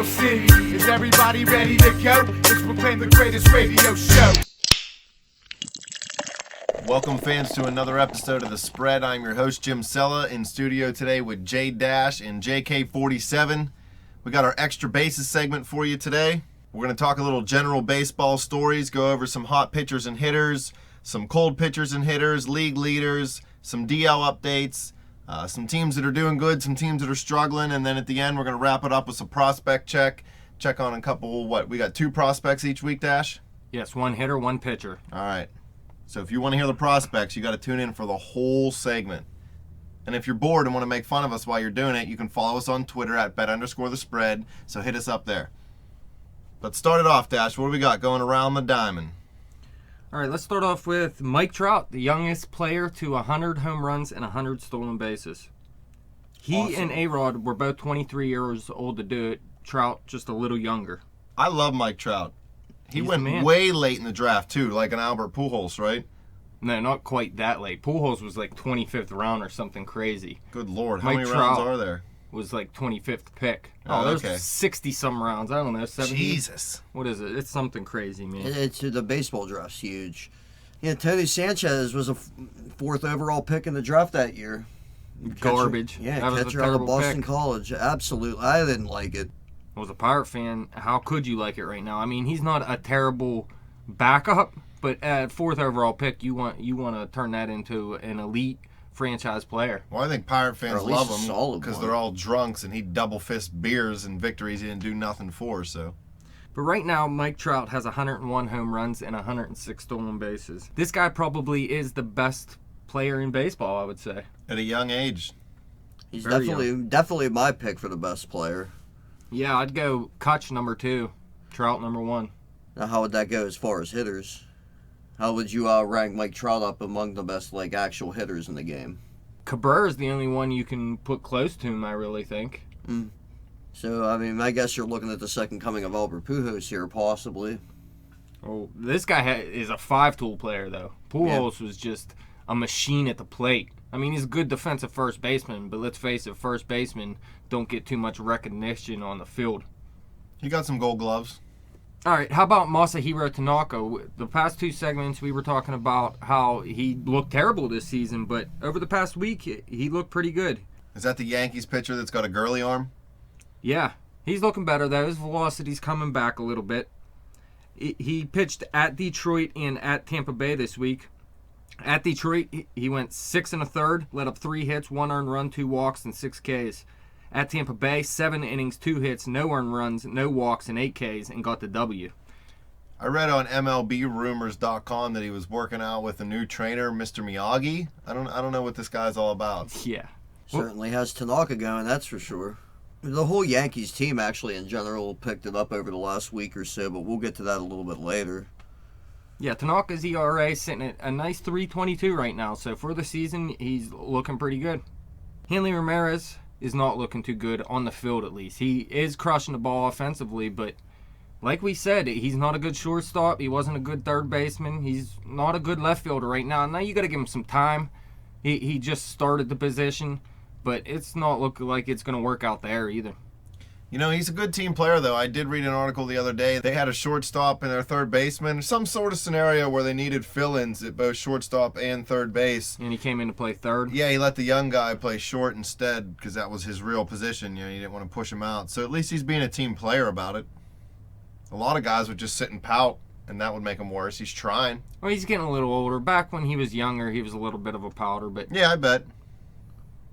Steel City. Is everybody ready to go? Let's proclaim the greatest radio show. Welcome, fans, to another episode of The Spread. I'm your host, Jim Sella, in studio today with J Dash and JK47. We got our extra bases segment for you today. We're going to talk a little general baseball stories, go over some hot pitchers and hitters, some cold pitchers and hitters, league leaders, some DL updates, some teams that are doing good, some teams that are struggling, and then at the end we're going to wrap it up with some prospect check on a couple, we got 2 prospects each week, Dash? Yes, 1 hitter, 1 pitcher. All right. So if you want to hear the prospects, you got to tune in for the whole segment. And if you're bored and want to make fun of us while you're doing it, you can follow us on Twitter at bet_the_spread, so hit us up there. Let's start it off, Dash. What do we got going around the diamond? All right, let's start off with Mike Trout, the youngest player to 100 home runs and 100 stolen bases. He and A-Rod were both 23 years old to do it. Trout just a little younger. I love Mike Trout. He went way late in the draft, too, like an Albert Pujols, right? No, not quite that late. Pujols was like 25th round or something crazy. Good Lord, how many rounds are there? Was like 25th pick. Okay. There's 60-some rounds. I don't know, 70? Jesus. What is it? It's something crazy, man. It's the baseball draft's huge. Yeah, Tony Sanchez was a 4th overall pick in the draft that year. Garbage. Catcher out of Boston College. Absolutely. I didn't like it. I was a Pirate fan. How could you like it right now? I mean, he's not a terrible backup, but at 4th overall pick, you want to turn that into an elite franchise player. Well, I think Pirate fans love him because they're all drunks and he double fist beers and victories he didn't do nothing for. So, but right now, Mike Trout has 101 home runs and 106 stolen bases. This guy probably is the best player in baseball, I would say. At a young age. He's definitely my pick for the best player. Yeah, I'd go Kutch number 2, Trout number 1. Now, how would that go as far as hitters? How would you rank Mike Trout up among the best actual hitters in the game? Cabrera's the only one you can put close to him, I really think. So, I mean, I guess you're looking at the second coming of Albert Pujols here, possibly. Oh, this guy is a 5-tool player, though. Pujols was just a machine at the plate. I mean, he's a good defensive first baseman, but let's face it, first basemen don't get too much recognition on the field. He got some gold gloves. All right, how about Masahiro Tanaka? The past 2 segments, we were talking about how he looked terrible this season, but over the past week, he looked pretty good. Is that the Yankees pitcher that's got a girly arm? Yeah, he's looking better, though. His velocity's coming back a little bit. He pitched at Detroit and at Tampa Bay this week. At Detroit, he went 6 1/3, let up 3 hits, 1 earned run, 2 walks, and 6 Ks. At Tampa Bay, 7 innings, 2 hits, no earned runs, no walks, and 8 Ks, and got the W. I read on MLBRumors.com that he was working out with a new trainer, Mr. Miyagi. I don't know what this guy's all about. Yeah. Certainly has Tanaka going, that's for sure. The whole Yankees team, actually, in general, picked it up over the last week or so, but we'll get to that a little bit later. Yeah, Tanaka's ERA sitting at a nice 3.22 right now, so for the season, he's looking pretty good. Hanley Ramirez is not looking too good on the field, at least. He is crushing the ball offensively, but like we said, he's not a good shortstop. He wasn't a good third baseman. He's not a good left fielder right now. Now you got to give him some time. He just started the position, but it's not looking like it's going to work out there either. You know, he's a good team player, though. I did read an article the other day. They had a shortstop and their third baseman. Some sort of scenario where they needed fill-ins at both shortstop and third base. And he came in to play third? Yeah, he let the young guy play short instead because that was his real position. You know, he didn't want to push him out. So at least he's being a team player about it. A lot of guys would just sit and pout, and that would make him worse. He's trying. Well, he's getting a little older. Back when he was younger, he was a little bit of a powder, but... Yeah, I bet.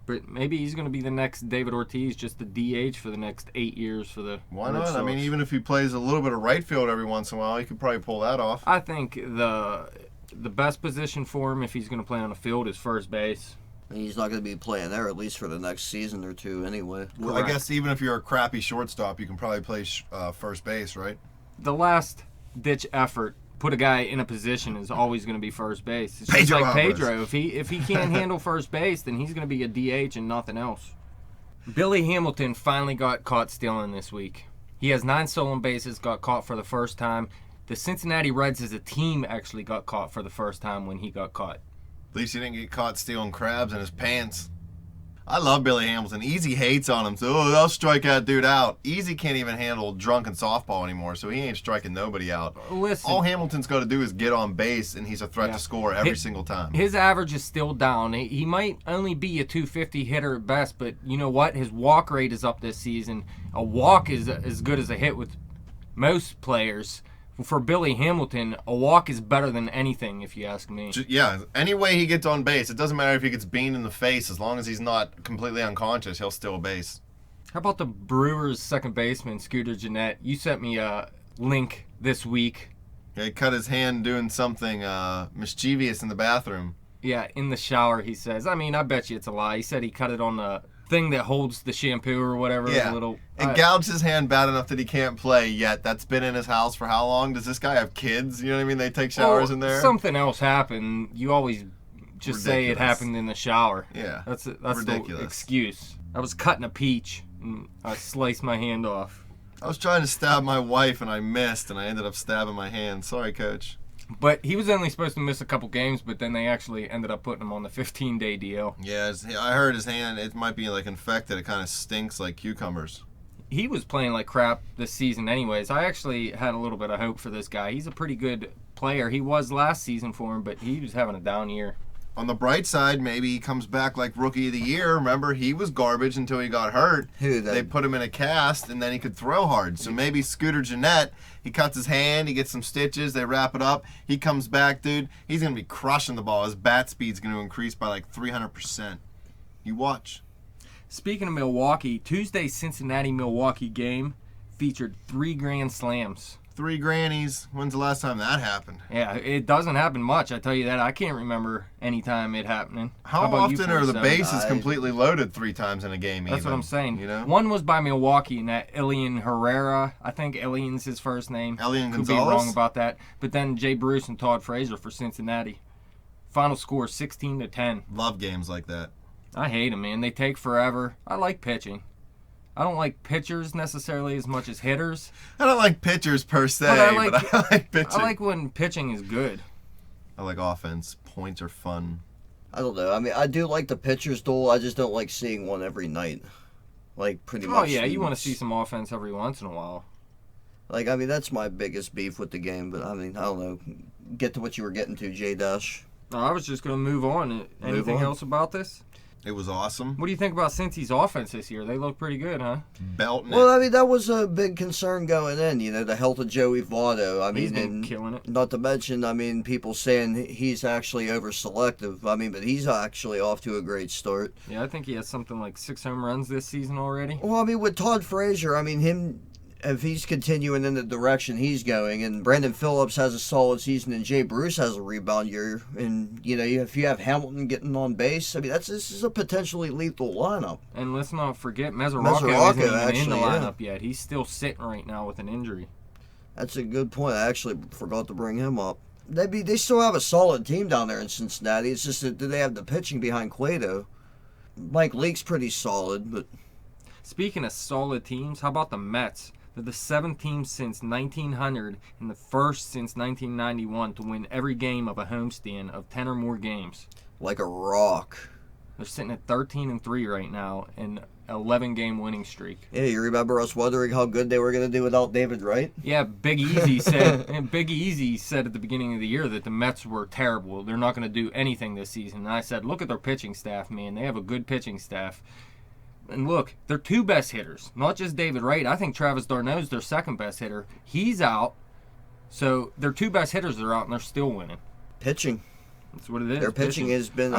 But maybe he's going to be the next David Ortiz, just the DH for the next 8 years for the Why not? Red Sox. I mean, even if he plays a little bit of right field every once in a while, he could probably pull that off. I think the best position for him, if he's going to play on the field, is first base. And he's not going to be playing there, at least for the next season or 2 anyway. Well, I guess even if you're a crappy shortstop, you can probably play first base, right? The last-ditch effort, put a guy in a position, is always going to be first base. It's Pedro just like Alvarez. Pedro. If he can't handle first base, then he's going to be a DH and nothing else. Billy Hamilton finally got caught stealing this week. He has 9 stolen bases, got caught for the first time. The Cincinnati Reds as a team actually got caught for the first time when he got caught. At least he didn't get caught stealing crabs in his pants. I love Billy Hamilton. Easy hates on him, so they'll strike that dude out. Easy can't even handle drunken softball anymore, so he ain't striking nobody out. Listen, All Hamilton's got to do is get on base, and he's a threat to score every single time. his average is still down. He might only be a 250 hitter at best, but you know what? His walk rate is up this season. A walk is as good as a hit with most players. For Billy Hamilton, a walk is better than anything, if you ask me. Yeah, any way he gets on base, it doesn't matter if he gets beamed in the face. As long as he's not completely unconscious, he'll steal a base. How about the Brewers' second baseman, Scooter Gennett? You sent me a link this week. Yeah, he cut his hand doing something mischievous in the bathroom. Yeah, in the shower, he says. I mean, I bet you it's a lie. He said he cut it on the thing that holds the shampoo or whatever. Yeah, it gouged his hand bad enough that he can't play yet. That's been in his house for how long? Does this guy have kids? You know what I mean? They take showers in there? Something else happened. You always just say it happened in the shower. Yeah, That's ridiculous. the excuse. I was cutting a peach, and I sliced my hand off. I was trying to stab my wife, and I missed, and I ended up stabbing my hand. Sorry, Coach. But he was only supposed to miss a couple games, but then they actually ended up putting him on the 15-day deal. Yeah, I heard his hand, it might be like infected. It kind of stinks like cucumbers. He was playing like crap this season anyways. I actually had a little bit of hope for this guy. He's a pretty good player. He was last season for him, but he was having a down year. On the bright side, maybe he comes back like Rookie of the Year. Remember, he was garbage until he got hurt. They put him in a cast, and then he could throw hard. So maybe Scooter Gennett, he cuts his hand, he gets some stitches, they wrap it up. He comes back, dude. He's going to be crushing the ball. His bat speed's going to increase by like 300%. You watch. Speaking of Milwaukee, Tuesday's Cincinnati-Milwaukee game featured 3 grand slams. 3 grannies. When's the last time that happened? Yeah, it doesn't happen much, I tell you that. I can't remember any time it happening. How about you, often are the 47? bases completely loaded 3 times in a game? That's what I'm saying. You know? One was by Milwaukee, and that Elian Herrera. I think Elian's his first name. Elian Could Gonzalez? be wrong about that. But then Jay Bruce and Todd Frazier for Cincinnati. Final score 16-10. Love games like that. I hate them, man. They take forever. I like pitching. I don't like pitchers necessarily as much as hitters. I don't like pitchers per se, but I like pitching. I like when pitching is good. I like offense. Points are fun. I don't know. I mean, I do like the pitcher's duel. I just don't like seeing one every night. Like, pretty much. Oh, yeah, you want to see some offense every once in a while. Like, I mean, that's my biggest beef with the game. But, I mean, I don't know. Get to what you were getting to, J-Dash. No, I was just going to move on. Anything else about this? It was awesome. What do you think about Cincy's offense this year? They look pretty good, huh? Belting Well, it. I mean, that was a big concern going in, you know, the health of Joey Votto. I mean, He's been and killing it. not to mention, I mean, people saying he's actually over-selective. I mean, but he's actually off to a great start. Yeah, I think he has something like 6 home runs this season already. Well, I mean, with Todd Frazier, I mean, him, if he's continuing in the direction he's going, and Brandon Phillips has a solid season, and Jay Bruce has a rebound year, and, you know, if you have Hamilton getting on base, I mean, this is a potentially lethal lineup. And let's not forget, Mesoraco isn't even actually, in the yeah. lineup yet. He's still sitting right now with an injury. That's a good point. I actually forgot to bring him up. They still have a solid team down there in Cincinnati. It's just that they have the pitching behind Cueto. Mike Leake's pretty solid, but... Speaking of solid teams, how about the Mets? They're the 7th team since 1900 and the first since 1991 to win every game of a homestand of 10 or more games. like a rock. They're sitting at 13-3 right now in 11-game winning streak. Yeah, you remember us wondering how good they were going to do without David Wright? Yeah, Big Easy said at the beginning of the year that the Mets were terrible. They're not going to do anything this season. And I said, look at their pitching staff, man. They have a good pitching staff. And look, their 2 best hitters, not just David Wright. I think Travis d'Arnaud's their 2nd best hitter. He's out. So their 2 best hitters are out, and they're still winning. Pitching. That's what it is. Their pitching has been,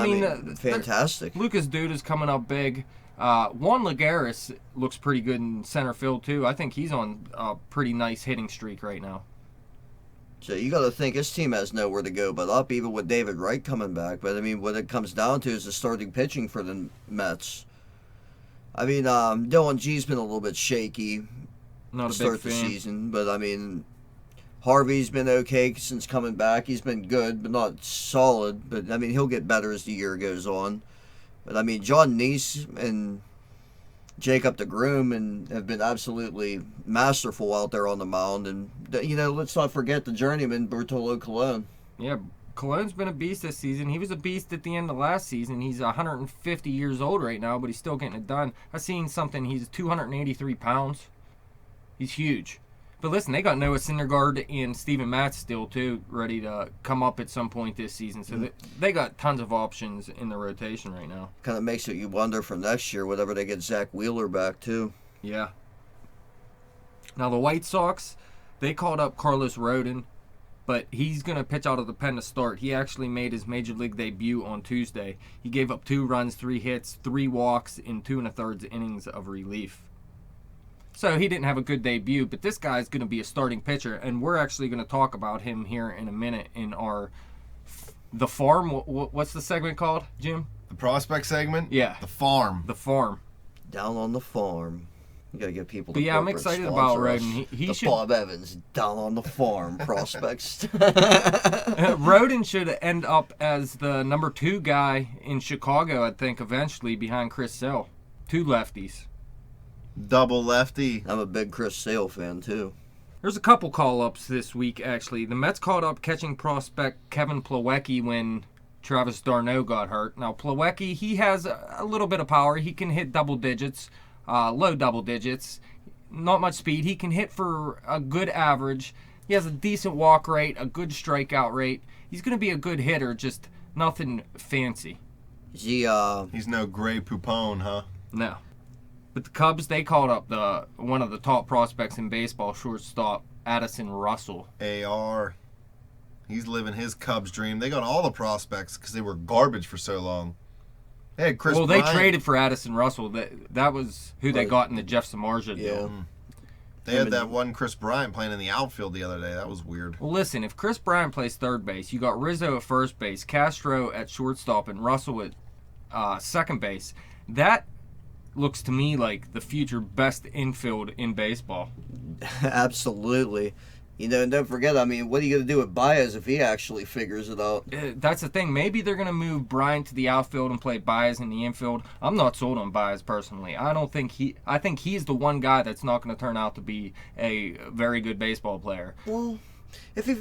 fantastic. Lucas Duda's coming up big. Juan Lagares looks pretty good in center field, too. I think he's on a pretty nice hitting streak right now. So you got to think his team has nowhere to go but up, even with David Wright coming back. But, I mean, what it comes down to is the starting pitching for the Mets. I mean, Dylan G's been a little bit shaky Not to a big start the fan. season. But, I mean, Harvey's been okay since coming back. He's been good, but not solid. But, I mean, he'll get better as the year goes on. But, I mean, John Neese and Jacob DeGrom have been absolutely masterful out there on the mound. And, you know, let's not forget the journeyman, Bertolo Colon. Yeah, Cologne's been a beast this season. He was a beast at the end of last season. He's 150 years old right now, but he's still getting it done. I've seen something. He's 283 pounds. He's huge. But listen, they got Noah Syndergaard and Steven Matz still, too, ready to come up at some point this season. So they got tons of options in the rotation right now. Kind of makes it you wonder for next year, whatever they get Zach Wheeler back, too. Yeah. Now, the White Sox, they called up Carlos Rodon, but he's going to pitch out of the pen to start. He actually made his Major League debut on Tuesday. He gave up 2 runs, 3 hits, 3 walks in 2 1/3 innings of relief. So he didn't have a good debut, but this guy's going to be a starting pitcher, and we're actually going to talk about him here in a minute in The Farm. What's the segment called, Jim? The prospect segment? Yeah. The Farm. The Farm. Down on the farm. You got to get people to But yeah, I'm excited about Rodon. He should... Bob Evans, Down on the Farm prospects. Rodon should end up as the number 2 guy in Chicago, I think, eventually, behind Chris Sale. 2 lefties. Double lefty. I'm a big Chris Sale fan, too. There's a couple call-ups this week, actually. The Mets called up catching prospect Kevin Plawecki when Travis d'Arnaud got hurt. Now, Plawecki, he has a little bit of power. He can hit double digits, low double digits. Not much speed. He can hit for a good average. He has a decent walk rate, a good strikeout rate. He's going to be a good hitter, just nothing fancy. He's no Gray Poupon, huh? No. But the Cubs, they called up one of the top prospects in baseball, shortstop Addison Russell. AR. He's living his Cubs dream. They got all the prospects because they were garbage for so long. They had Chris Well, Bryant. they traded for Addison Russell. That was who they got in the Jeff Samardzija deal. Yeah. They had that one Chris Bryant playing in the outfield the other day. That was weird. Well, listen, if Chris Bryant plays third base, you got Rizzo at first base, Castro at shortstop, and Russell at second base. That looks to me like the future best infield in baseball. Absolutely. You know, and don't forget, I mean, what are you going to do with Baez if he actually figures it out? That's the thing. Maybe they're going to move Bryant to the outfield and play Baez in the infield. I'm not sold on Baez personally. I think he's the one guy that's not going to turn out to be a very good baseball player. Well, if he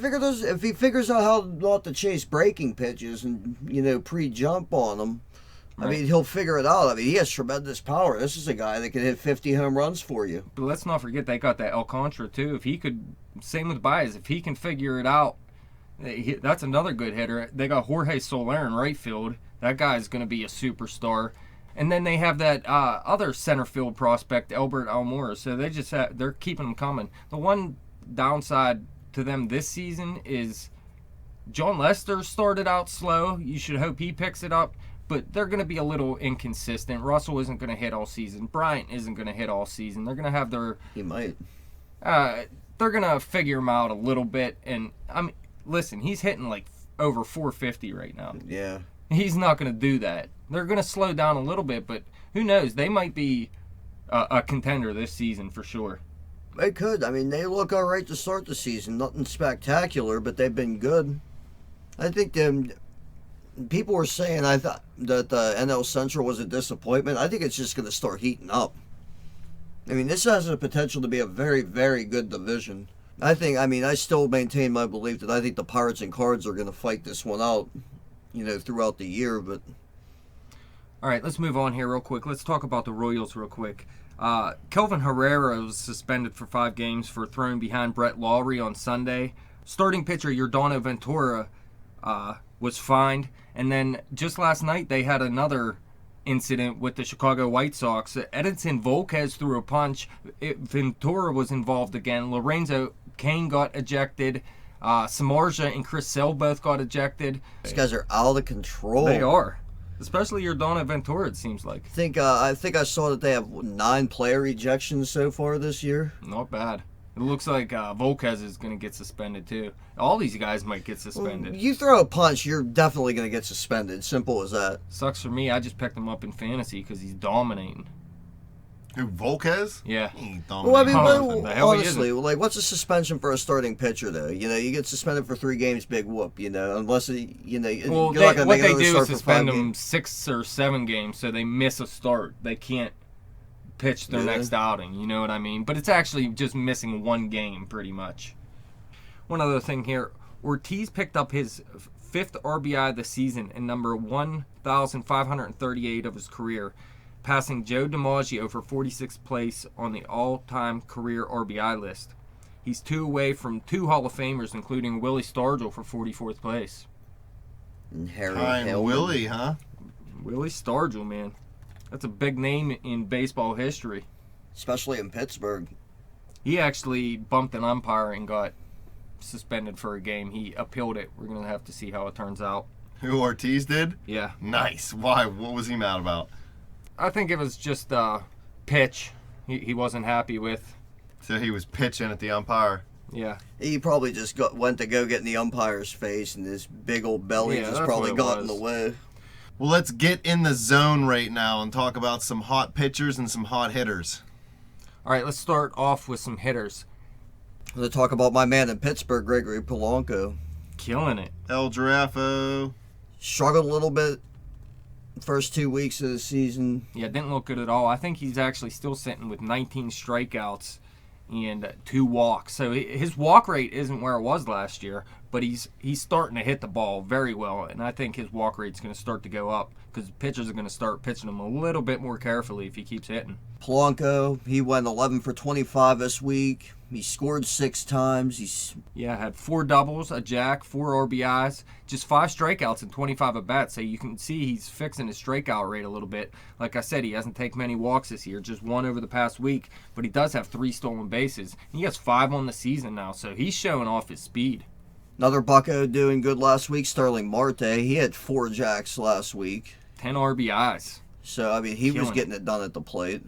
figures out how not to chase breaking pitches and, you know, pre-jump on them, I mean, he'll figure it out. I mean, he has tremendous power. This is a guy that can hit 50 home runs for you. But let's not forget they got that Alcantara, too. If he could, same with Baez, if he can figure it out, that's another good hitter. They got Jorge Soler in right field. That guy's going to be a superstar. And then they have that other center field prospect, Albert Almora. So they're keeping them coming. The one downside to them this season is John Lester started out slow. You should hope he picks it up. But they're going to be a little inconsistent. Russell isn't going to hit all season. Bryant isn't going to hit all season. They're going to have their... He might. They're going to figure him out a little bit. And, I mean, listen, he's hitting like over 450 right now. Yeah. He's not going to do that. They're going to slow down a little bit, but who knows? They might be a contender this season for sure. They could. I mean, they look all right to start the season. Nothing spectacular, but they've been good. I think people were saying I thought that the NL Central was a disappointment. I think it's just going to start heating up. I mean, this has the potential to be a very, very good division. I still maintain my belief that I think the Pirates and Cards are going to fight this one out, you know, throughout the year. But all right, let's move on here real quick. Let's talk about the Royals real quick. Kelvin Herrera was suspended for 5 games for throwing behind Brett Lawrie on Sunday. Starting pitcher Yordano Ventura was fined. And then just last night, they had another incident with the Chicago White Sox. Edinson Volquez threw a punch. Ventura was involved again. Lorenzo Cain got ejected. Samardzija and Chris Sale both got ejected. These guys are out of control. They are. Especially Yordano Ventura, it seems like. I think I saw that they have 9 player ejections so far this year. Not bad. It looks like Volquez is going to get suspended, too. All these guys might get suspended. Well, you throw a punch, you're definitely going to get suspended. Simple as that. Sucks for me. I just picked him up in fantasy because he's dominating. Who, Volquez? Yeah. He ain't Well, I mean, dominating. honestly, like, what's a suspension for a starting pitcher, though? You know, you get suspended for 3 games, big whoop, you know, unless, you know, Well, you're not going to what make they another do start is for suspend 5 them games. 6 or 7 games, so they miss a start. They can't pitch their next outing, you know what I mean? But it's actually just missing 1 game, pretty much. One other thing here, Ortiz picked up his 5th RBI of the season and number 1,538 of his career, passing Joe DiMaggio for 46th place on the all-time career RBI list. He's 2 away from 2 Hall of Famers, including Willie Stargell for 44th place. And Harry Kind Hillman. Willie, huh? Willie Stargell, man. That's a big name in baseball history. Especially in Pittsburgh. He actually bumped an umpire and got suspended for a game. He appealed it. We're going to have to see how it turns out. Who, Ortiz did? Yeah. Nice. Why? What was he mad about? I think it was just a pitch he wasn't happy with. So he was pitching at the umpire. Yeah. He probably just went to go get in the umpire's face, and his big old belly Yeah, just that's probably what it got in was. the way. Well, let's get in the zone right now and talk about some hot pitchers and some hot hitters. All right, let's start off with some hitters. I'm going to talk about my man in Pittsburgh, Gregory Polanco. Killing it. El Giraffe. Struggled a little bit first 2 weeks of the season. Yeah, didn't look good at all. I think he's actually still sitting with 19 strikeouts and 2 walks. So his walk rate isn't where it was last year, but he's starting to hit the ball very well, and I think his walk rate's going to start to go up because pitchers are going to start pitching him a little bit more carefully if he keeps hitting. Polanco, he went 11 for 25 this week. He scored 6 times. Had 4 doubles, a jack, 4 RBIs, just 5 strikeouts and 25 at bats. So you can see he's fixing his strikeout rate a little bit. Like I said, he hasn't taken many walks this year, just 1 over the past week, but he does have 3 stolen bases. He has 5 on the season now, so he's showing off his speed. Another bucko doing good last week, Sterling Marte. He had 4 jacks last week. 10 RBIs. So, I mean, he was Killing getting it done at the plate.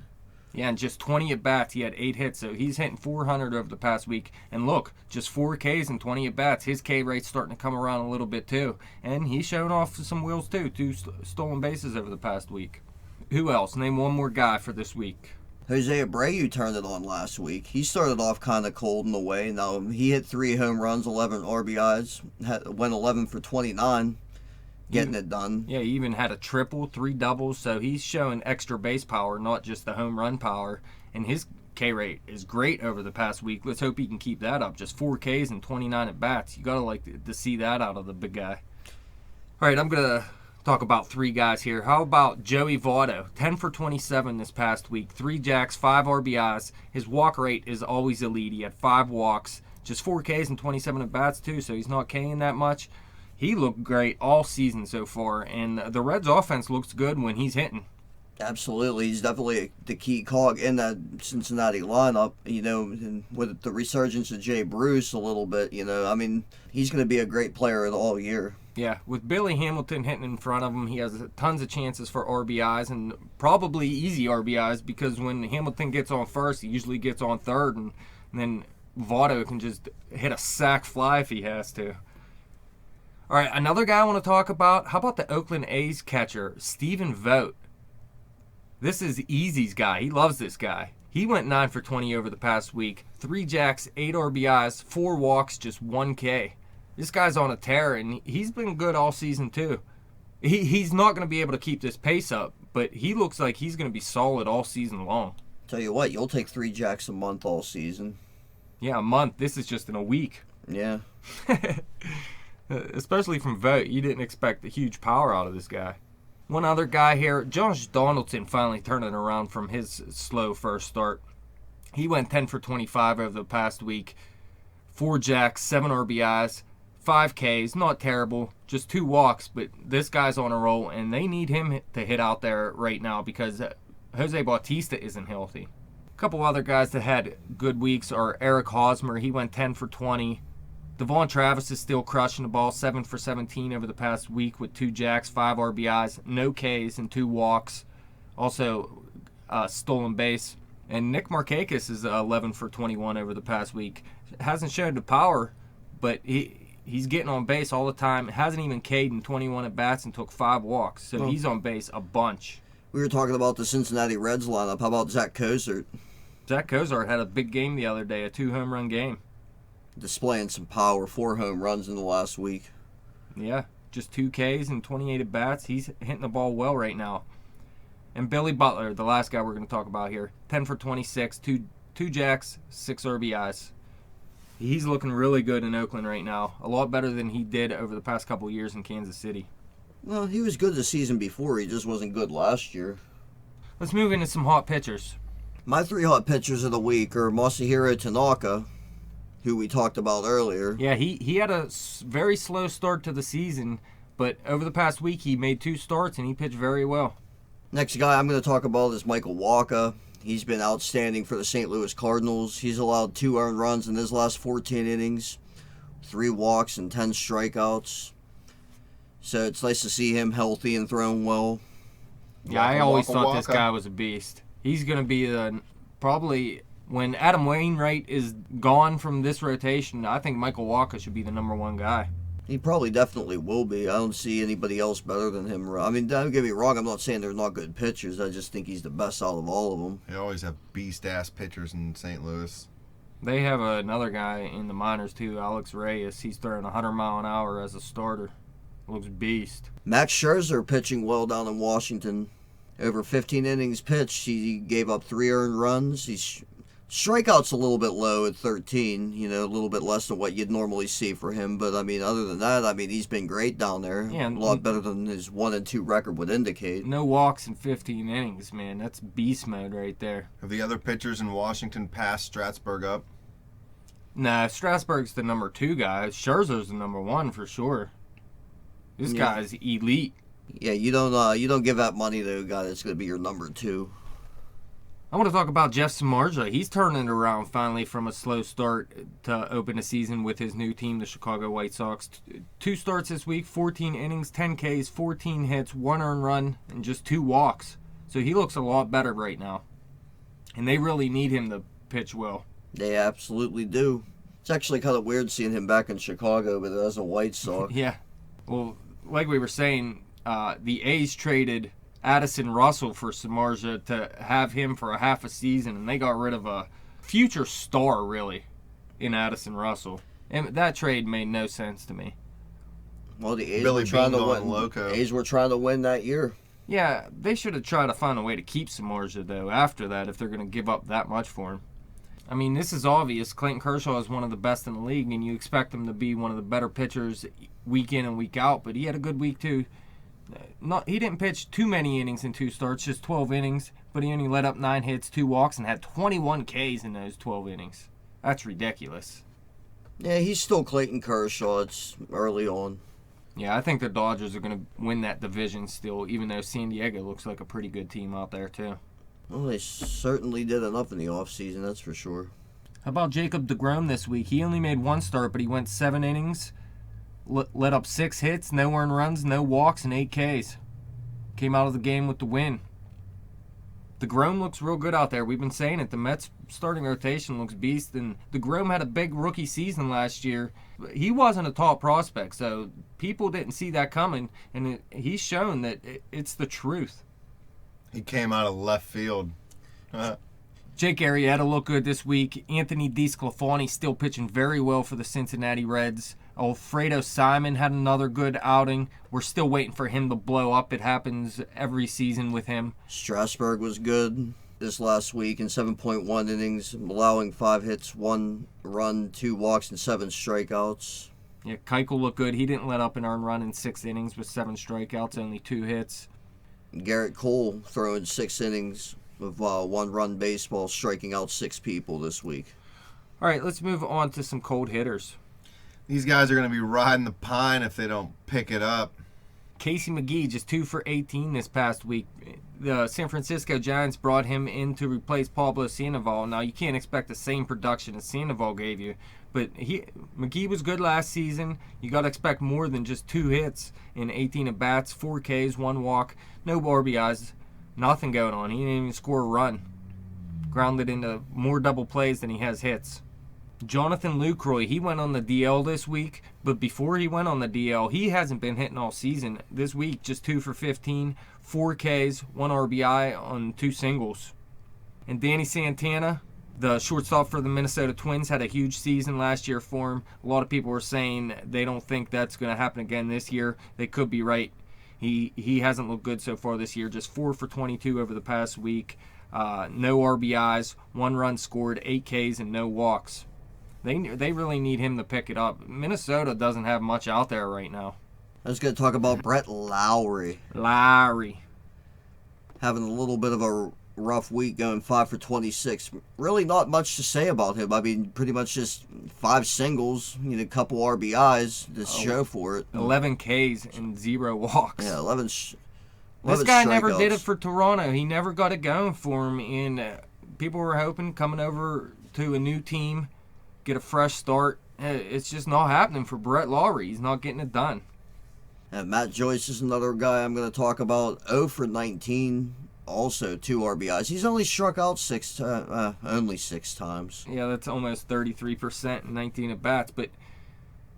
Yeah, and just 20 at bats. He had 8 hits, so he's hitting 400 over the past week. And look, just 4 Ks and 20 at bats. His K rate's starting to come around a little bit too, and he's showing off some wheels too. 2 stolen bases over the past week. Who else? Name one more guy for this week. Jose Abreu turned it on last week. He started off kind of cold in the way. Now, he hit 3 home runs, 11 RBIs, went 11 for 29, getting it done. Yeah, he even had a triple, 3 doubles, so he's showing extra base power, not just the home run power. And his K rate is great over the past week. Let's hope he can keep that up. Just 4 Ks and 29 at bats. You gotta like to see that out of the big guy. All right, I'm gonna talk about 3 guys here. How about Joey Votto? 10 for 27 this past week. 3 jacks, 5 RBIs. His walk rate is always elite. He had 5 walks, just 4 Ks and 27 at bats too, so he's not K'ing that much. He looked great all season so far, and the Reds' offense looks good when he's hitting. Absolutely. He's definitely the key cog in that Cincinnati lineup, and with the resurgence of Jay Bruce a little bit, I mean, he's going to be a great player all year. Yeah, with Billy Hamilton hitting in front of him, he has tons of chances for RBIs, and probably easy RBIs, because when Hamilton gets on first, he usually gets on third, and then Votto can just hit a sac fly if he has to. All right, another guy I want to talk about. How about the Oakland A's catcher, Stephen Vogt? This is Easy's guy. He loves this guy. He went 9 for 20 over the past week. 3 jacks, 8 RBIs, 4 walks, just 1 K. This guy's on a tear, and he's been good all season too. He's not going to be able to keep this pace up, but he looks like he's going to be solid all season long. Tell you what, you'll take 3 jacks a month all season. Yeah, a month. This is just in a week. Yeah. Especially from Vogt. You didn't expect the huge power out of this guy. One other guy here, Josh Donaldson, finally turning around from his slow first start. He went 10 for 25 over the past week. 4 jacks, 7 RBIs, 5 Ks, not terrible, just 2 walks, but this guy's on a roll, and they need him to hit out there right now because Jose Bautista isn't healthy. A couple other guys that had good weeks are Eric Hosmer. He went 10 for 20. Devon Travis is still crushing the ball, 7 for 17 over the past week with 2 jacks, 5 RBIs, no Ks, and 2 walks. Also, stolen base. And Nick Markakis is 11 for 21 over the past week. Hasn't showed the power, but he's getting on base all the time. Hasn't even K'd in 21 at-bats and took 5 walks. So he's on base a bunch. We were talking about the Cincinnati Reds lineup. How about Zach Cozart? Zach Cozart had a big game the other day, a 2-home-run game. Displaying some power, 4 home runs in the last week. Yeah, just 2 Ks and 28 at-bats. He's hitting the ball well right now. And Billy Butler, the last guy we're going to talk about here, 10 for 26, 2 jacks, 6 RBIs. He's looking really good in Oakland right now. A lot better than he did over the past couple years in Kansas City. Well, he was good the season before. He just wasn't good last year. Let's move into some hot pitchers. My 3 hot pitchers of the week are Masahiro Tanaka, who we talked about earlier. Yeah, he had a very slow start to the season, but over the past week he made 2 starts and he pitched very well. Next guy I'm going to talk about is Michael Wacha. He's been outstanding for the St. Louis Cardinals. He's allowed 2 earned runs in his last 14 innings, 3 walks, and 10 strikeouts. So it's nice to see him healthy and throwing well. Yeah, I always thought this Wacha. guy was a beast. He's going to be probably, when Adam Wainwright is gone from this rotation, I think Michael Wacha should be the number 1 guy. He probably definitely will be. I don't see anybody else better than him. I mean, don't get me wrong. I'm not saying they're not good pitchers. I just think he's the best out of all of them. They always have beast-ass pitchers in St. Louis. They have another guy in the minors too, Alex Reyes. He's throwing 100 mile an hour as a starter. Looks beast. Max Scherzer pitching well down in Washington. Over 15 innings pitched, he gave up 3 earned runs. He's strikeouts a little bit low at 13, a little bit less than what you'd normally see for him. But, I mean, other than that, I mean, he's been great down there. Yeah, a lot better than his 1-2 record would indicate. No walks in 15 innings, man. That's beast mode right there. Have the other pitchers in Washington passed Strasburg up? Nah, Strasburg's the number 2 guy. Scherzer's the number 1 for sure. This Yeah. guy's elite. Yeah, you don't give that money to a guy that's going to be your number 2. I want to talk about Jeff Samardzija. He's turning it around finally from a slow start to open the season with his new team, the Chicago White Sox. 2 starts this week, 14 innings, 10 Ks, 14 hits, 1 earned run, and just 2 walks. So he looks a lot better right now. And they really need him to pitch well. They absolutely do. It's actually kind of weird seeing him back in Chicago, but as a White Sox. Yeah. Well, like we were saying, the A's traded Addison Russell for Samardzija to have him for a half a season, and they got rid of a future star, really, in Addison Russell. And that trade made no sense to me. Well, the A's Billy were trying Bean to going win. loco. A's were trying to win that year. Yeah, they should have tried to find a way to keep Samardzija, though, after that, if they're going to give up that much for him. I mean, this is obvious. Clayton Kershaw is one of the best in the league, and you expect him to be one of the better pitchers week in and week out, but he had a good week, too. He didn't pitch too many innings in 2 starts, just 12 innings, but he only let up 9 hits, 2 walks, and had 21 Ks in those 12 innings. That's ridiculous. Yeah, he's still Clayton Kershaw. It's early on. Yeah, I think the Dodgers are going to win that division still, even though San Diego looks like a pretty good team out there, too. Well, they certainly did enough in the offseason, that's for sure. How about Jacob deGrom this week? He only made 1 start, but he went 7 innings, let up 6 hits, no earned runs, no walks, and 8 Ks. Came out of the game with the win. DeGrom looks real good out there. We've been saying it. The Mets starting rotation looks beast, and DeGrom had a big rookie season last year. He wasn't a top prospect, so people didn't see that coming, and he's shown that it's the truth. He came out of left field. Jake Arrieta looked good this week. Anthony DeSclafani still pitching very well for the Cincinnati Reds. Alfredo Simon had another good outing. We're still waiting for him to blow up. It happens every season with him. Strasburg was good this last week in 7.1 innings, allowing 5 hits, 1 run, 2 walks, and 7 strikeouts. Yeah, Keuchel looked good. He didn't let up an earned run in 6 innings with 7 strikeouts, only 2 hits. Garrett Cole throwing 6 innings of 1-run baseball, striking out 6 people this week. All right, let's move on to some cold hitters. These guys are going to be riding the pine if they don't pick it up. Casey McGee just 2 for 18 this past week. The San Francisco Giants brought him in to replace Pablo Sandoval. Now, you can't expect the same production as Sandoval gave you, but McGee was good last season. You got to expect more than just 2 hits in 18 at-bats, 4 Ks, 1 walk, no RBIs, nothing going on. He didn't even score a run. Grounded into more double plays than he has hits. Jonathan Lucroy, he went on the DL this week, but before he went on the DL, he hasn't been hitting all season. This week, just 2 for 15, 4 Ks, 1 RBI on 2 singles. And Danny Santana, the shortstop for the Minnesota Twins, had a huge season last year for him. A lot of people were saying they don't think that's going to happen again this year. They could be right. He hasn't looked good so far this year, just 4 for 22 over the past week. No RBIs, 1 run scored, 8 Ks, and no walks. They really need him to pick it up. Minnesota doesn't have much out there right now. I was going to talk about Brett Lowry. Lowry. Having a little bit of a rough week, going 5 for 26. Really not much to say about him. I mean, pretty much just 5 singles, a couple RBIs to show for it. 11 Ks and 0 walks. Yeah, 11 This guy never strikeouts. did it for Toronto. He never got it going for him. And people were hoping coming over to a new team, get a fresh start. It's just not happening for Brett Lowry. He's not getting it done. And Matt Joyce is another guy I'm going to talk about. 0 for 19, also 2 RBIs. He's only struck out only 6 times. Yeah, that's almost 33% and 19 at bats. But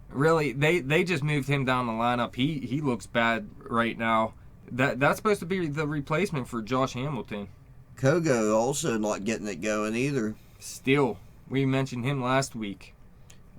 really, they just moved him down the lineup. He looks bad right now. That's supposed to be the replacement for Josh Hamilton. Kogo also not getting it going either. Still, we mentioned him last week.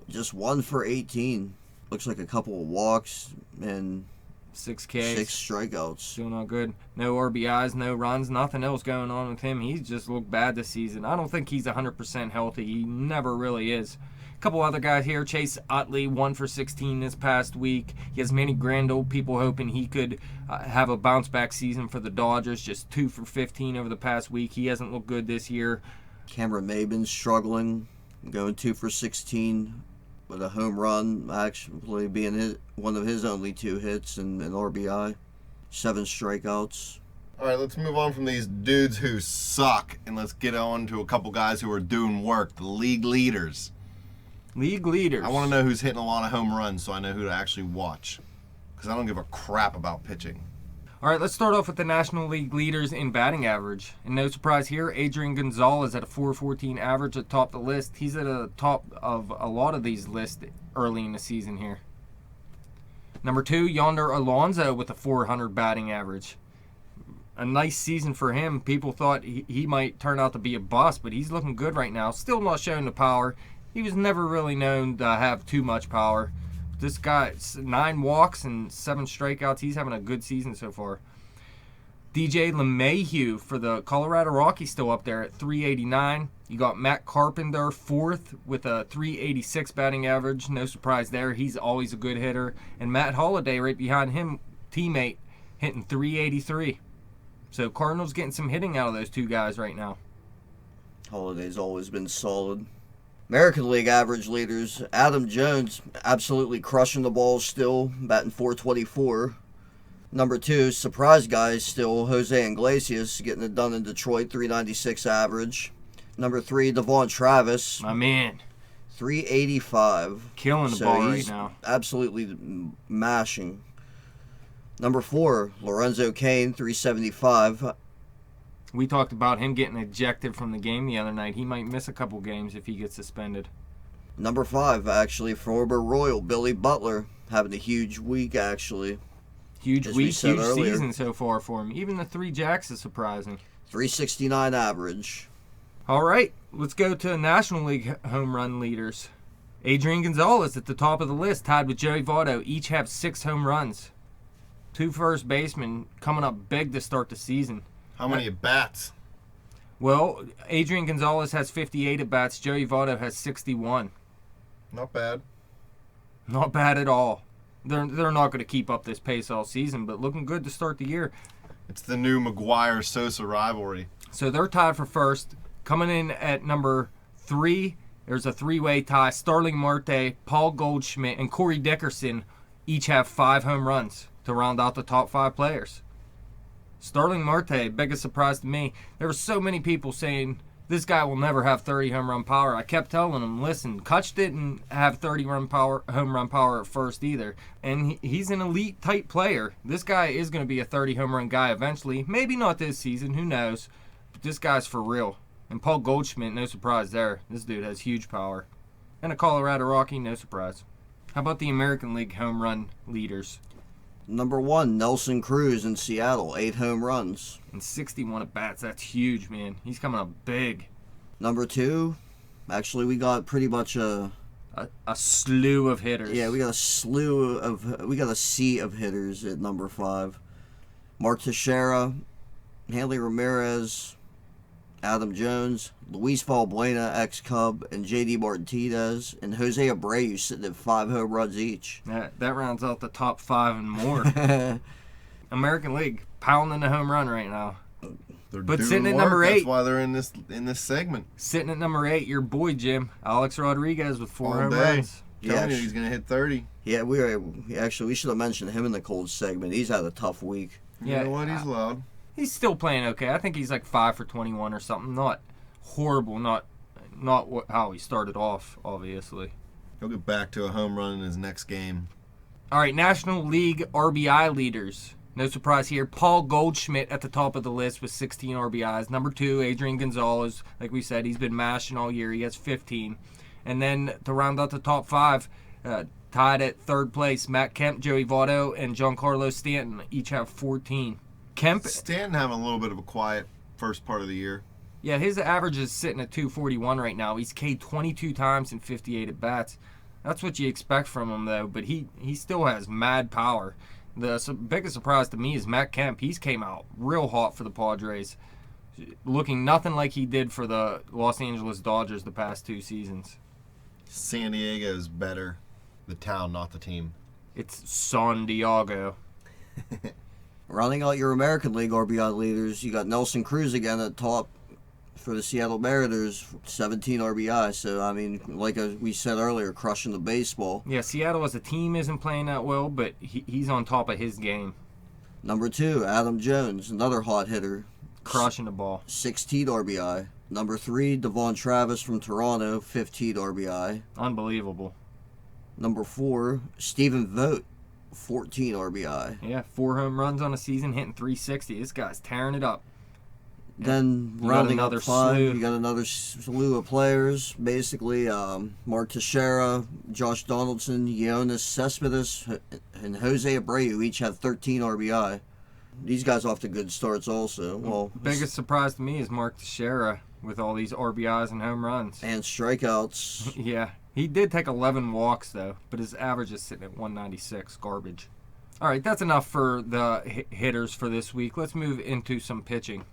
Just 1 for 18. Looks like a couple of walks and 6 Ks. 6 strikeouts. Still not good. No RBIs, no runs, nothing else going on with him. He's just looked bad this season. I don't think he's 100% healthy. He never really is. A couple other guys here. Chase Utley, 1 for 16 this past week. He has Manny Grandal, people hoping he could have a bounce-back season for the Dodgers. Just 2 for 15 over the past week. He hasn't looked good this year. Cameron Maybin's struggling, going 2 for 16 with a home run, actually being one of his only 2 hits and an RBI. 7 strikeouts. All right, let's move on from these dudes who suck, and let's get on to a couple guys who are doing work, the league leaders. League leaders. I want to know who's hitting a lot of home runs so I know who to actually watch, because I don't give a crap about pitching. All right, let's start off with the National League leaders in batting average. And no surprise here, Adrian Gonzalez at a .414 average atop the list. He's at the top of a lot of these lists early in the season here. Number 2, Yonder Alonso with a .400 batting average. A nice season for him. People thought he might turn out to be a bust, but he's looking good right now. Still not showing the power. He was never really known to have too much power. This guy, 9 walks and 7 strikeouts. He's having a good season so far. DJ LeMahieu for the Colorado Rockies still up there at .389. You got Matt Carpenter 4th with a .386 batting average. No surprise there. He's always a good hitter. And Matt Holliday right behind him, teammate, hitting .383. So Cardinals getting some hitting out of those 2 guys right now. Holliday's always been solid. American League average leaders, Adam Jones absolutely crushing the ball still, batting .424. Number 2, surprise guys still, Jose Iglesias getting it done in Detroit, .396 average. Number 3, Devon Travis, My man, .385. killing the So ball right he's now. absolutely mashing. Number 4, Lorenzo Cain, .375. We talked about him getting ejected from the game the other night. He might miss a couple games if he gets suspended. Number 5, actually, former Royal Billy Butler, having a huge week, actually. Huge As we week, said huge earlier. season so far for him. Even the 3 jacks is surprising. .369 average. All right, let's go to National League home run leaders. Adrian Gonzalez at the top of the list, tied with Joey Votto. Each have 6 home runs. 2 first basemen coming up big to start the season. How many at bats? Well, Adrian Gonzalez has 58 at bats. Joey Votto has 61. Not bad. Not bad at all. They're not going to keep up this pace all season, but looking good to start the year. It's the new McGuire-Sosa rivalry. So they're tied for first. Coming in at number 3, there's a 3-way tie. Starling Marte, Paul Goldschmidt, and Corey Dickerson each have 5 home runs to round out the top 5 players. Starling Marte, biggest surprise to me. There were so many people saying this guy will never have 30 home run power. I kept telling him, listen, Kutch didn't have 30 home run power at first either. And he's an elite type player. This guy is going to be a 30 home run guy eventually. Maybe not this season, who knows. But this guy's for real. And Paul Goldschmidt, no surprise there. This dude has huge power. And a Colorado Rocky, no surprise. How about the American League home run leaders? Number 1, Nelson Cruz in Seattle, 8 home runs. And 61 at bats. That's huge, man. He's coming up big. Number 2, actually we got pretty much A slew of hitters. we got a sea of hitters at number 5. Mark Teixeira, Hanley Ramirez, Adam Jones, Luis Valbuena, ex-Cub, and J.D. Martinez, and Jose Abreu sitting at 5 home runs each. That rounds out the top 5 and more. American League pounding the home run right now. They're But doing sitting at work. number 8. That's why they're in this segment. Sitting at number 8, your boy Jim, Alex Rodriguez with 4 All home day. runs. Telling you he's gonna hit 30. Yeah, we should have mentioned him in the cold segment. He's had a tough week. You know what? He's allowed. He's still playing okay. I think he's like 5 for 21 or something. Not horrible. Not how he started off, obviously. He'll get back to a home run in his next game. All right, National League RBI leaders. No surprise here. Paul Goldschmidt at the top of the list with 16 RBIs. Number 2, Adrian Gonzalez. Like we said, he's been mashing all year. He has 15. And then to round out the top 5, tied at 3rd place, Matt Kemp, Joey Votto, and Giancarlo Stanton each have 14. Kemp, Stanton having a little bit of a quiet first part of the year. yeah, his average is sitting at 241 right now. He's K'd 22 times and 58 at bats. That's what you expect from him, though. But he still has mad power. The biggest surprise to me is Matt Kemp. He's came out real hot for the Padres, looking nothing like he did for the Los Angeles Dodgers the past 2 seasons. San Diego's better. The town, not the team. It's San Diego. Rounding out your American League RBI leaders, you got Nelson Cruz again at top for the Seattle Mariners, 17 RBI. So, I mean, like we said earlier, crushing the baseball. Yeah, Seattle as a team isn't playing that well, but he's on top of his game. Number 2, Adam Jones, another hot hitter, Crushing the ball. 16 RBI. Number 3, Devon Travis from Toronto, 15 RBI. Unbelievable. Number 4, Stephen Vogt, 14 RBI. Yeah, 4 home runs on a season, hitting 360. This guy's tearing it up. Then You got rounding out another 5, slew. you got another slew of players. Basically, Mark Teixeira, Josh Donaldson, Yoenis Cespedes, and Jose Abreu each have 13 RBI. These guys off to good starts also. Well, Biggest surprise to me is Mark Teixeira with all these RBIs and home runs. and strikeouts. Yeah, he did take 11 walks, though, but his average is sitting at 196. Garbage. All right, that's enough for the hitters for this week. Let's move into some pitching.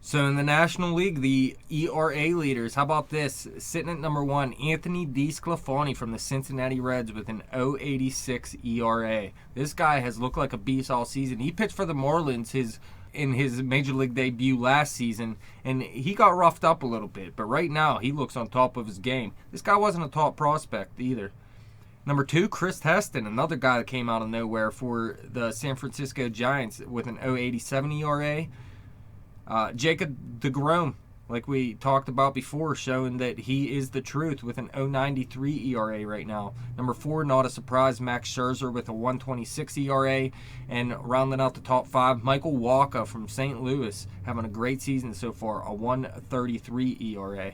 So in the National League, the ERA leaders, how about this? Sitting at number 1, Anthony DeSclafani from the Cincinnati Reds with an 0.86 ERA. This guy has looked like a beast all season. He pitched for the Marlins in his Major League debut last season, and he got roughed up a little bit. But right now, he looks on top of his game. This guy wasn't a top prospect either. Number 2, Chris Heston, another guy that came out of nowhere for the San Francisco Giants with an 0.87 ERA. Jacob deGrom, like we talked about before, showing that he is the truth with an 0.93 ERA right now. Number 4, not a surprise, Max Scherzer with a 1.26 ERA. And rounding out the top 5, Michael Wacha from St. Louis, having a great season so far, a 1.33 ERA.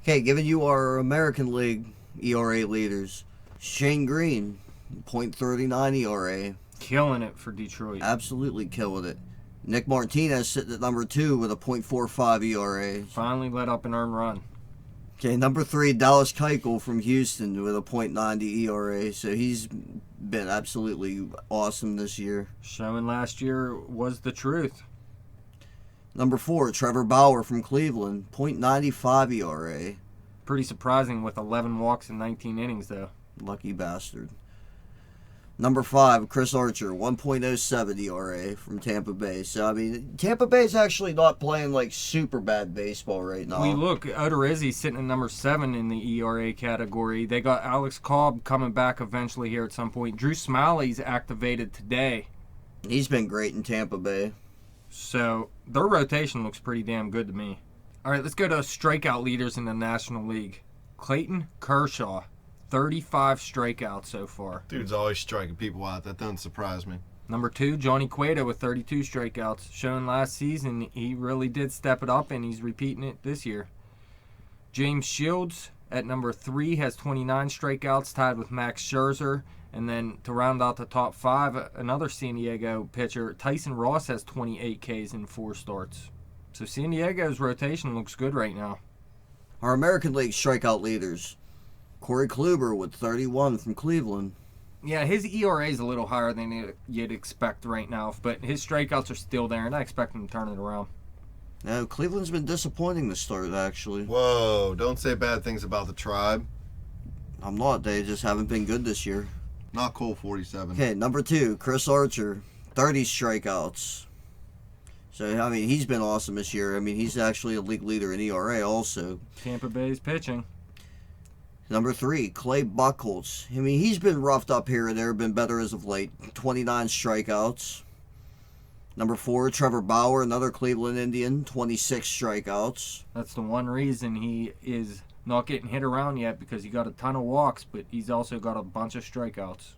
Okay, giving you our American League ERA leaders. Shane Green, 0.39 ERA. Killing it for Detroit. Absolutely killing it. Nick Martinez sitting at number 2 with a .45 ERA. Finally let up an earned run. Okay, number 3, Dallas Keuchel from Houston with a .90 ERA. So he's been absolutely awesome this year. Showing last year was the truth. Number 4, Trevor Bauer from Cleveland, .95 ERA. Pretty surprising with 11 walks in 19 innings, though. Lucky bastard. Number 5, Chris Archer, 1.07 ERA from Tampa Bay. So, I mean, Tampa Bay's actually not playing, like, super bad baseball right now. We look, Odorizzi's sitting at number 7 in the ERA category. They got Alex Cobb coming back eventually here at some point. Drew Smalley's activated today. He's been great in Tampa Bay. So, their rotation looks pretty damn good to me. All right, let's go to strikeout leaders in the National League. Clayton Kershaw, 35 strikeouts so far. Dude's always striking people out. That doesn't surprise me. Number 2, Johnny Cueto with 32 strikeouts. Shown last season, he really did step it up, and he's repeating it this year. James Shields at number 3 has 29 strikeouts, tied with Max Scherzer. And then to round out the top 5, another San Diego pitcher, Tyson Ross, has 28 Ks in 4 starts. So San Diego's rotation looks good right now. Our American League strikeout leaders. Corey Kluber with 31 from Cleveland. Yeah, his ERA is a little higher than you'd expect right now, but his strikeouts are still there, and I expect him to turn it around. No, Cleveland's been disappointing to start, actually. Whoa, don't say bad things about the Tribe. I'm not. They just haven't been good this year. Not cool, 47. Okay, number 2, Chris Archer, 30 strikeouts. So, I mean, he's been awesome this year. I mean, he's actually a league leader in ERA also. Tampa Bay's pitching. Number 3, Clay Buchholz. I mean, he's been roughed up here and there, been better as of late. 29 strikeouts. Number 4, Trevor Bauer, another Cleveland Indian, 26 strikeouts. That's the one reason he is not getting hit around yet, because he got a ton of walks, but he's also got a bunch of strikeouts.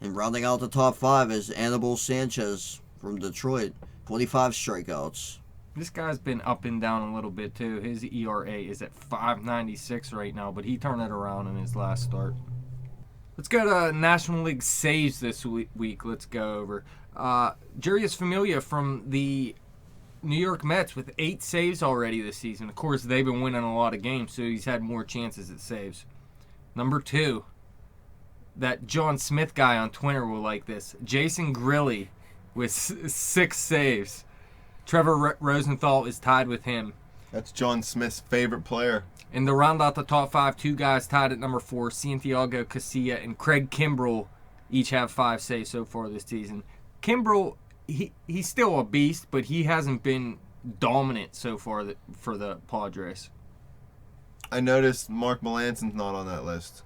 And rounding out the top 5 is Anibal Sanchez from Detroit, 25 strikeouts. This guy's been up and down a little bit too. His ERA is at 5.96 right now, but he turned it around in his last start. Let's go to National League saves this week. Let's go over. Jurius Familia from the New York Mets with 8 saves already this season. Of course, they've been winning a lot of games, so he's had more chances at saves. Number 2, that John Smith guy on Twitter will like this. Jason Grilli with 6 saves. Trevor Rosenthal is tied with him. That's John Smith's favorite player. And to round out the top 5, 2 guys tied at number 4, Santiago Casilla and Craig Kimbrell, each have 5 saves so far this season. Kimbrell, he's still a beast, but he hasn't been dominant so far for the Padres. I noticed Mark Melanson's not on that list.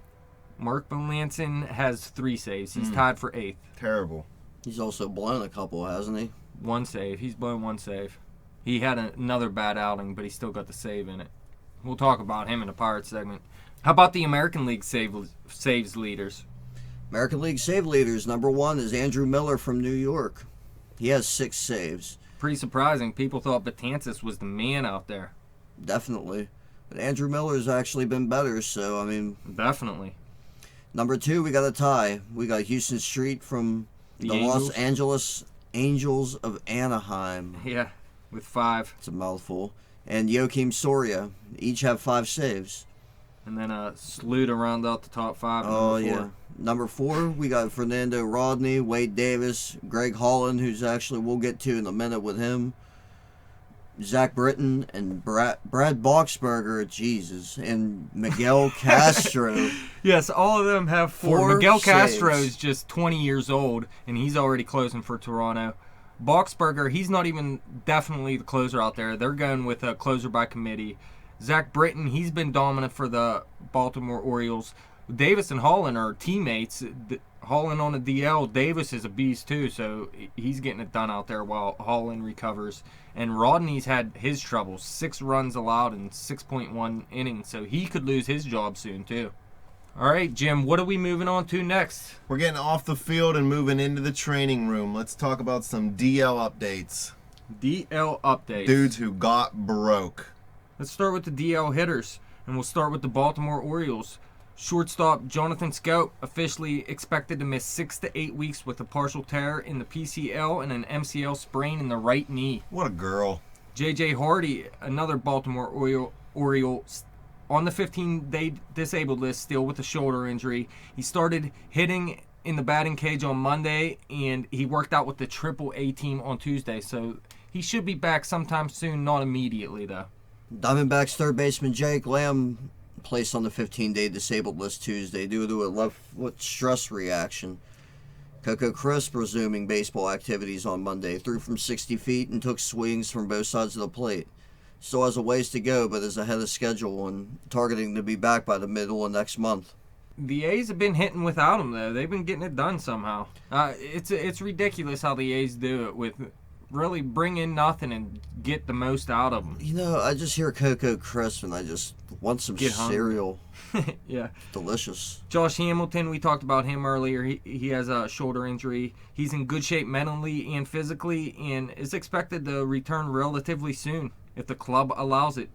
Mark Melanson has 3 saves. He's tied for 8th. Terrible. He's also blown a couple, hasn't he? 1 save. He's blown 1 save. He had another bad outing, but he still got the save in it. We'll talk about him in the Pirates segment. How about the American League saves leaders? American League save leaders, number 1 is Andrew Miller from New York. He has 6 saves. Pretty surprising. People thought Betances was the man out there. Definitely. But Andrew Miller's actually been better, so, I mean... Definitely. Number 2, we got a tie. We got Houston Street from the Los Angeles Angels of Anaheim. Yeah, with 5. It's a mouthful. And Joakim Soria. Each have 5 saves. And then a slew to round out the top 5. Oh, yeah. Number 4, we got Fernando Rodney, Wade Davis, Greg Holland, who's actually we'll get to in a minute with him, Zach Britton, and Brad Boxberger, Jesus, and Miguel Castro. Yes, all of them have 4. 4 Miguel saves. Castro is just 20 years old, and he's already closing for Toronto. Boxberger, he's not even definitely the closer out there. They're going with a closer by committee. Zach Britton, he's been dominant for the Baltimore Orioles. Davis and Holland are teammates. Holland on the DL. Davis is a beast too, so he's getting it done out there while Holland recovers. And Rodney's had his troubles. 6 runs allowed in 6.1 innings, so he could lose his job soon too. All right, Jim, what are we moving on to next? We're getting off the field and moving into the training room. Let's talk about some DL updates. DL updates. Dudes who got broke. Let's start with the DL hitters, and we'll start with the Baltimore Orioles. Shortstop Jonathan Scout officially expected to miss 6 to 8 weeks with a partial tear in the PCL and an MCL sprain in the right knee. What a girl. J.J. Hardy, another Baltimore Oriole, on the 15-day disabled list, still with a shoulder injury. He started hitting in the batting cage on Monday, and he worked out with the Triple-A team on Tuesday, so he should be back sometime soon, not immediately, though. Diamondbacks third baseman Jake Lamb placed on the 15-day disabled list Tuesday due to a left foot stress reaction. Coco Crisp resuming baseball activities on Monday, threw from 60 feet and took swings from both sides of the plate. Still has a ways to go, but is ahead of schedule and targeting to be back by the middle of next month. The A's have been hitting without him, though. They've been getting it done somehow. It's ridiculous how the A's do it with really bring in nothing and get the most out of them. You know, I just hear Coco Crisp and I just want some cereal. Yeah. Delicious. Josh Hamilton, we talked about him earlier. He has a shoulder injury. He's in good shape mentally and physically and is expected to return relatively soon if the club allows it.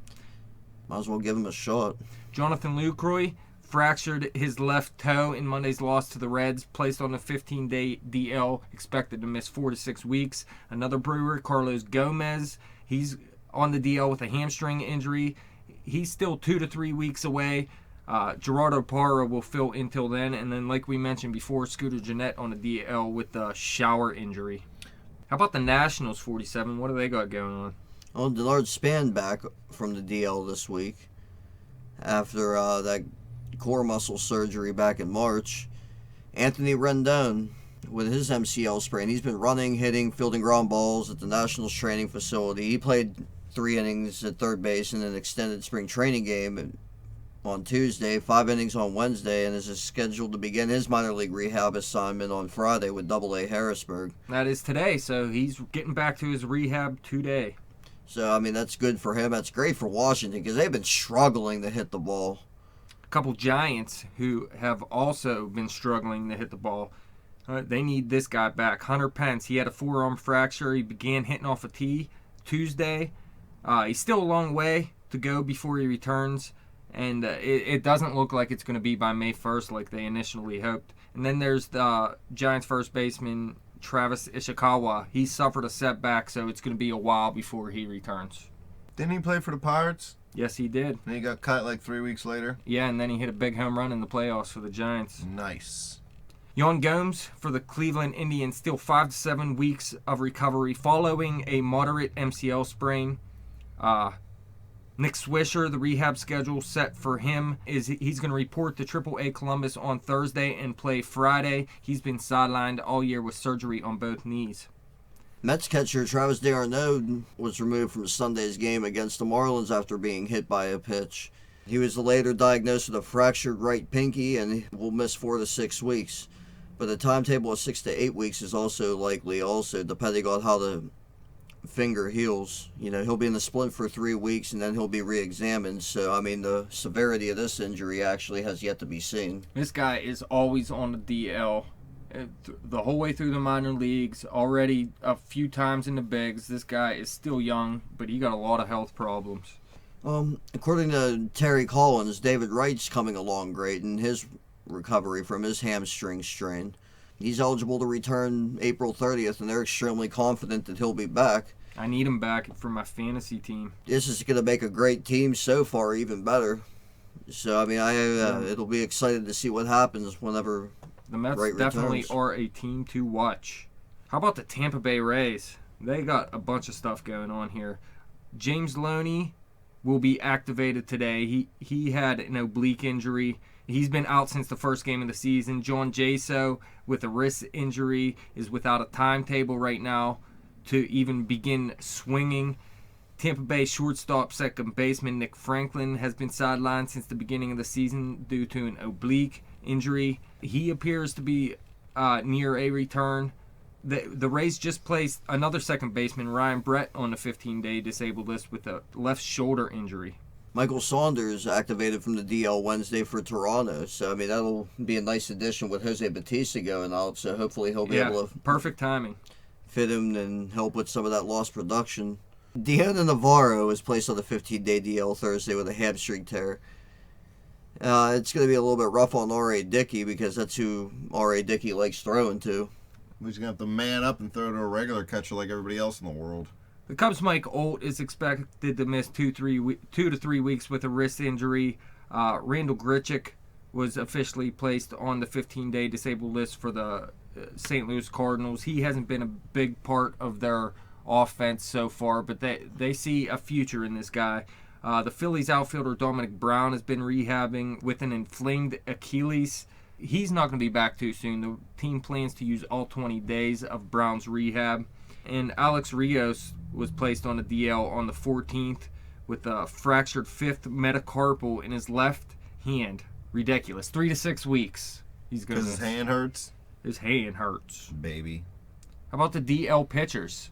Might as well give him a shot. Jonathan Lucroy fractured his left toe in Monday's loss to the Reds, placed on a 15-day DL, expected to miss 4 to 6 weeks. Another Brewer, Carlos Gomez, he's on the DL with a hamstring injury. He's still 2 to 3 weeks away. Gerardo Parra will fill in till then. And then, like we mentioned before, Scooter Gennett on the DL with a shower injury. How about the Nationals, 47? What do they got going on? Well, Denard Span back from the DL this week after that core muscle surgery back in March. Anthony Rendon with his MCL sprain. He's been running, hitting, fielding ground balls at the Nationals training facility. He played 3 innings at third base in an extended spring training game on Tuesday, 5 innings on Wednesday, and is scheduled to begin his minor league rehab assignment on Friday with Double-A Harrisburg. That is today, so he's getting back to his rehab today. So, I mean, that's good for him. That's great for Washington because they've been struggling to hit the ball. A couple Giants who have also been struggling to hit the ball. They need this guy back. Hunter Pence, he had a forearm fracture. He began hitting off a tee Tuesday. He's still a long way to go before he returns. And it doesn't look like it's going to be by May 1st like they initially hoped. And then there's the Giants first baseman, Travis Ishikawa. He suffered a setback, so it's going to be a while before he returns. Didn't he play for the Pirates? Yes, he did. And he got cut like 3 weeks later? Yeah, and then he hit a big home run in the playoffs for the Giants. Nice. Yon Gomes for the Cleveland Indians, still 5 to 7 weeks of recovery following a moderate MCL sprain. Nick Swisher, the rehab schedule set for him is he's going to report to Triple-A Columbus on Thursday and play Friday. He's been sidelined all year with surgery on both knees. Mets catcher Travis d'Arnaud was removed from Sunday's game against the Marlins after being hit by a pitch. He was later diagnosed with a fractured right pinky and will miss 4 to 6 weeks. But a timetable of 6 to 8 weeks is also likely, depending on how the finger heals. You know, he'll be in the splint for 3 weeks and then he'll be re-examined. So, I mean, the severity of this injury actually has yet to be seen. This guy is always on the DL. The whole way through the minor leagues, already a few times in the bigs. This guy is still young, but he got a lot of health problems. According to Terry Collins, David Wright's coming along great in his recovery from his hamstring strain. He's eligible to return April 30th, and they're extremely confident that he'll be back. I need him back for my fantasy team. This is going to make a great team so far even better. So, I mean, it'll be exciting to see what happens whenever the Mets Wright definitely returns. are a team to watch. How about the Tampa Bay Rays? They got a bunch of stuff going on here. James Loney will be activated today. He had an oblique injury. He's been out since the first game of the season. John Jaso, with a wrist injury, is without a timetable right now to even begin swinging. Tampa Bay shortstop second baseman Nick Franklin has been sidelined since the beginning of the season due to an oblique injury. He appears to be near a return. The Rays just placed another second baseman, Ryan Brett, on the 15-day disabled list with a left shoulder injury. Michael Saunders activated from the DL Wednesday for Toronto. So, I mean, that'll be a nice addition with Jose Bautista going out. So, hopefully he'll be able to perfect timing. Fit him and help with some of that lost production. Deona Navarro was placed on the 15-day DL Thursday with a hamstring tear. It's going to be a little bit rough on R.A. Dickey because that's who R.A. Dickey likes throwing to. He's going to have to man up and throw to a regular catcher like everybody else in the world. The Cubs' Mike Olt is expected to miss 2 to 3 weeks with a wrist injury. Randall Grichuk was officially placed on the 15-day disabled list for the St. Louis Cardinals. He hasn't been a big part of their offense so far, but they see a future in this guy. The Phillies outfielder Dominic Brown has been rehabbing with an inflamed Achilles. He's not going to be back too soon. The team plans to use all 20 days of Brown's rehab. And Alex Rios was placed on the DL on the 14th with a fractured 5th metacarpal in his left hand. Ridiculous. 3 to 6 weeks. He's going to Because his hand hurts? His hand hurts. Baby. How about the DL pitchers?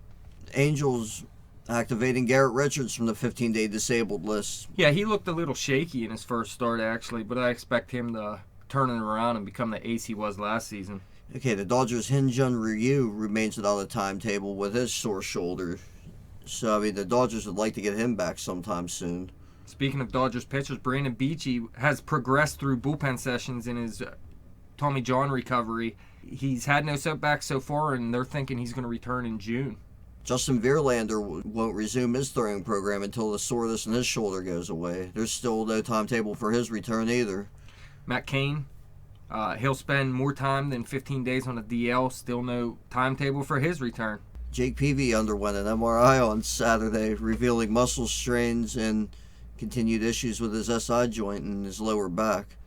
Angels activating Garrett Richards from the 15-day disabled list. Yeah, he looked a little shaky in his first start, actually, but I expect him to turn it around and become the ace he was last season. Okay, the Dodgers' Hyun-Jun Ryu remains without a timetable with his sore shoulder. So, I mean, the Dodgers would like to get him back sometime soon. Speaking of Dodgers pitchers, Brandon Beachy has progressed through bullpen sessions in his Tommy John recovery. He's had no setbacks so far, and they're thinking he's going to return in June. Justin Verlander won't resume his throwing program until the soreness in his shoulder goes away. There's still no timetable for his return either. Matt Cain, he'll spend more time than 15 days on the DL. Still no timetable for his return. Jake Peavy underwent an MRI on Saturday, revealing muscle strains and continued issues with his SI joint and his lower back.